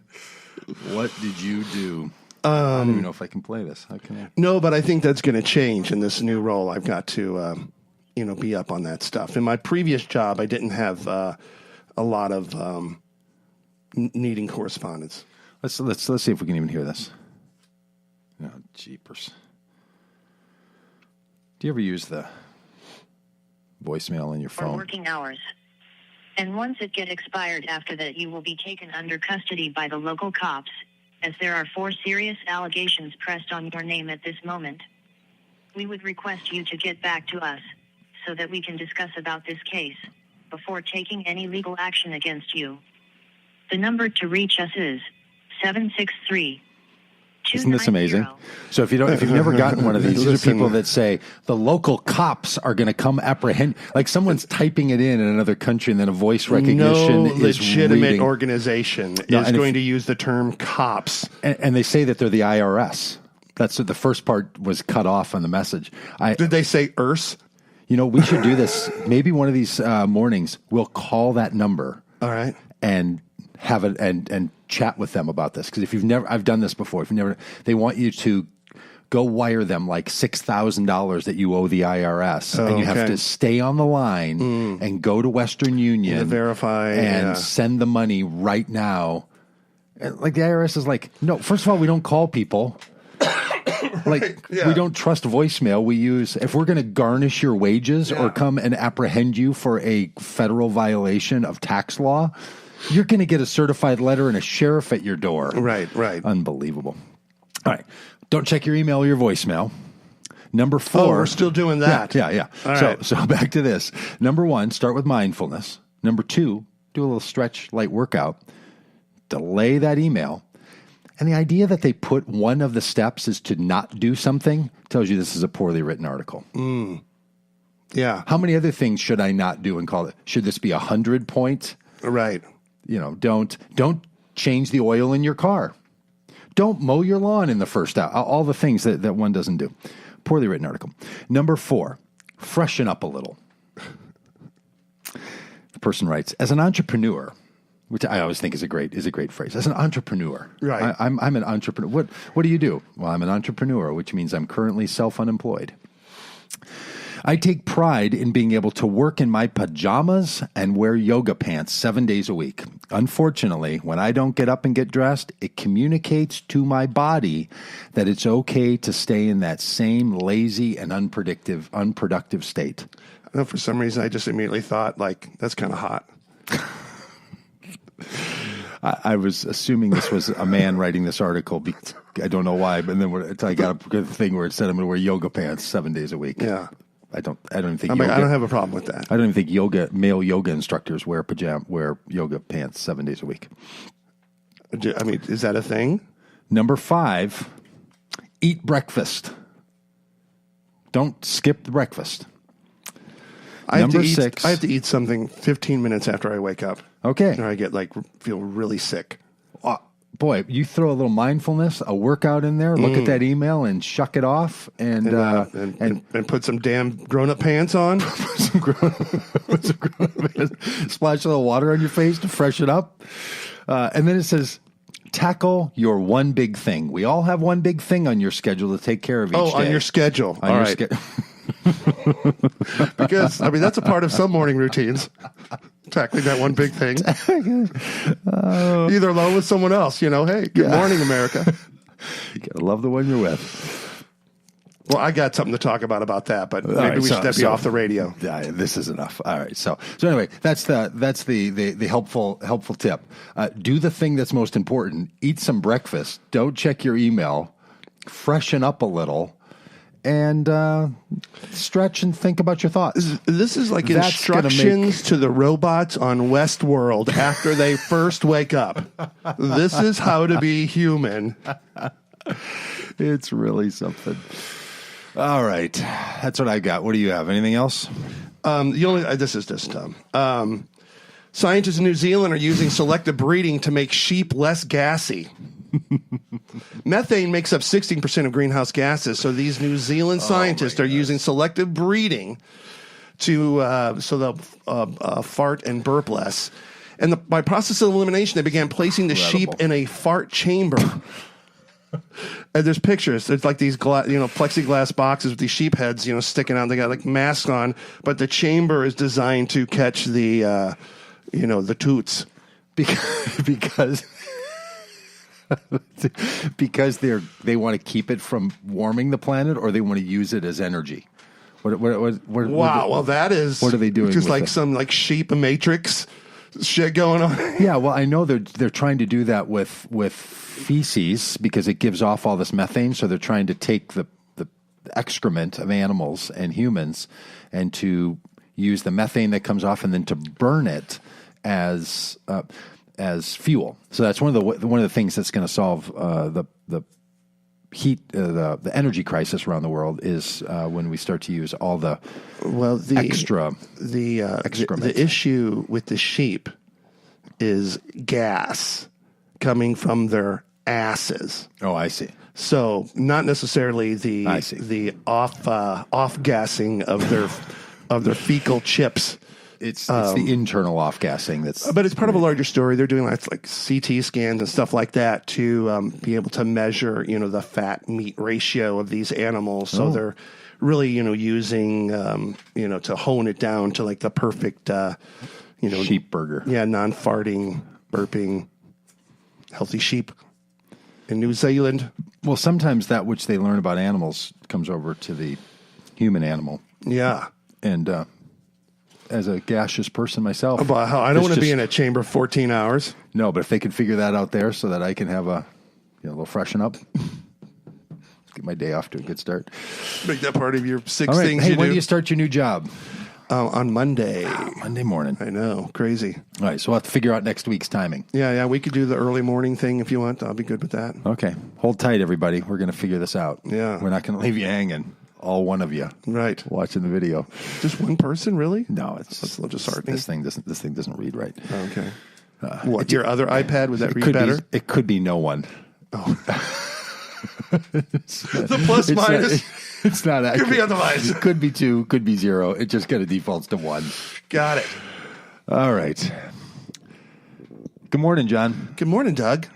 What did you do? I don't even know if I can play this. How can I? No, but I think that's going to change in this new role. I've got to, be up on that stuff. In my previous job, I didn't have a lot of needing correspondence. Let's see if we can even hear this. Oh, jeepers. Do you ever use the voicemail in your For phone? working hours. And once it get expired after that, you will be taken under custody by the local cops, as there are 4 serious allegations pressed on your name at this moment. We would request you to get back to us, so that we can discuss about this case, before taking any legal action against you. The number to reach us is 763. Isn't this amazing? So if you've never gotten one of these are people that say the local cops are going to come apprehend, like someone's typing it in another country, and then a voice recognition No is legitimate reading. organization No, is and going to use the term cops. and they say that they're the IRS. That's what the first part was cut off on the message. Did they say ERS? We should do this. Maybe one of these mornings we'll call that number. All right. And have it and chat with them about this, because if you've never, I've done this before. If you've never, they want you to go wire them like $6,000 that you owe the IRS, and you have okay. to stay on the line and go to Western Union, To verify, and yeah. send the money right now. And like the IRS is like, no. First of all, we don't call people. Like Yeah. we don't trust voicemail. We use, if we're going to garnish your wages or come and apprehend you for a federal violation of tax law, you're going to get a certified letter and a sheriff at your door. Right, right. Unbelievable. All right. Don't check your email or your voicemail. Number 4. Oh, we're still doing that. Yeah. All so, right. so back to this. Number 1, start with mindfulness. Number 2, do a little stretch, light workout. Delay that email. And the idea that they put one of the steps is to not do something tells you this is a poorly written article. Yeah. How many other things should I not do and call it? Should this be 100 point? Right. Don't change the oil in your car. Don't mow your lawn in the first hour. All the things that one doesn't do. Poorly written article. Number 4, freshen up a little. The person writes, as an entrepreneur, which I always think is a great phrase. As an entrepreneur, Right. I'm an entrepreneur. What do you do? Well, I'm an entrepreneur, which means I'm currently self-unemployed. I take pride in being able to work in my pajamas and wear yoga pants 7 days a week. Unfortunately, when I don't get up and get dressed, it communicates to my body that it's okay to stay in that same lazy and unproductive state. I know for some reason I just immediately thought, like, that's kind of hot. I was assuming this was a man writing this article. I don't know why, but then I got a good thing where it said I'm going to wear yoga pants 7 days a week. Yeah. I don't even think I yoga, don't have a problem with that. I don't even think male yoga instructors wear yoga pants 7 days a week. I mean, is that a thing? Number 5, eat breakfast. Don't skip the breakfast. I have Number to eat, 6. I have to eat something 15 minutes after I wake up. Okay. or I get feel really sick. Boy, you throw a little mindfulness, a workout in there, look at that email and shuck it off and Put some damn grown-up pants on. splash a little water on your face to freshen up. And then it says, tackle your one big thing. We all have one big thing on your schedule to take care of each day. On your schedule. On All your right. Because, that's a part of some morning routines. Tackling that one big thing. Either alone with someone else, hey, good morning, America. You gotta love the one you're with. Well, I got something to talk about that, but maybe we should step you off the radio. This is enough. All right. So anyway, that's the helpful tip. Do the thing that's most important. Eat some breakfast. Don't check your email. Freshen up a little. And stretch and think about your thoughts. This is like instructions to the robots on Westworld after they first wake up. This is how to be human. It's really something. All right. That's what I got. What do you have? Anything else? This is just dumb. Scientists in New Zealand are using selective breeding to make sheep less gassy. Methane makes up 16% of greenhouse gases, so these New Zealand scientists are using selective breeding to so they'll fart and burp less. And by process of elimination, they began placing the sheep in a fart chamber. And there's pictures. There's like these plexiglass boxes with these sheep heads, sticking out. They got like masks on, but the chamber is designed to catch the toots because they want to keep it from warming the planet, or they want to use it as energy. Well, that is. What are they doing? Just with like it? some sheep matrix shit going on. Yeah, well, I know they're trying to do that with feces because it gives off all this methane. So they're trying to take the excrement of animals and humans and to use the methane that comes off and then to burn it as fuel. So that's one of the things that's going to solve the heat, the energy crisis around the world is when we start to use all the extra excrement. The issue with the sheep is gas coming from their asses. Oh, I see. So not necessarily the off gassing of their fecal chips. It's the internal off gassing but it's part of a larger story. They're doing like CT scans and stuff like that to be able to measure, the fat meat ratio of these animals. So they're really, using, to hone it down to like the perfect, sheep burger. Yeah, non-farting, burping, healthy sheep in New Zealand. Well, sometimes that which they learn about animals comes over to the human animal. Yeah, and. As a gaseous person myself. I don't want to be in a chamber 14 hours. No, but if they could figure that out there so that I can have a little freshen up, get my day off to a good start. Make that part of your six All right. things hey, you do. when do you start your new job? On Monday. Monday morning. I know. Crazy. All right. So we'll have to figure out next week's timing. Yeah. We could do the early morning thing if you want. I'll be good with that. Okay. Hold tight, everybody. We're going to figure this out. Yeah. We're not going to leave you hanging. All one of you, right? Watching the video. Just one person, really? No, it's a little disheartening. This thing doesn't read right. Okay. What your other iPad would that read better? It could be no one. Oh. The plus minus. It's not accurate. Could be otherwise. It could be 2, could be 0. It just kind of defaults to 1. Got it. All right. Good morning, John. Good morning, Doug.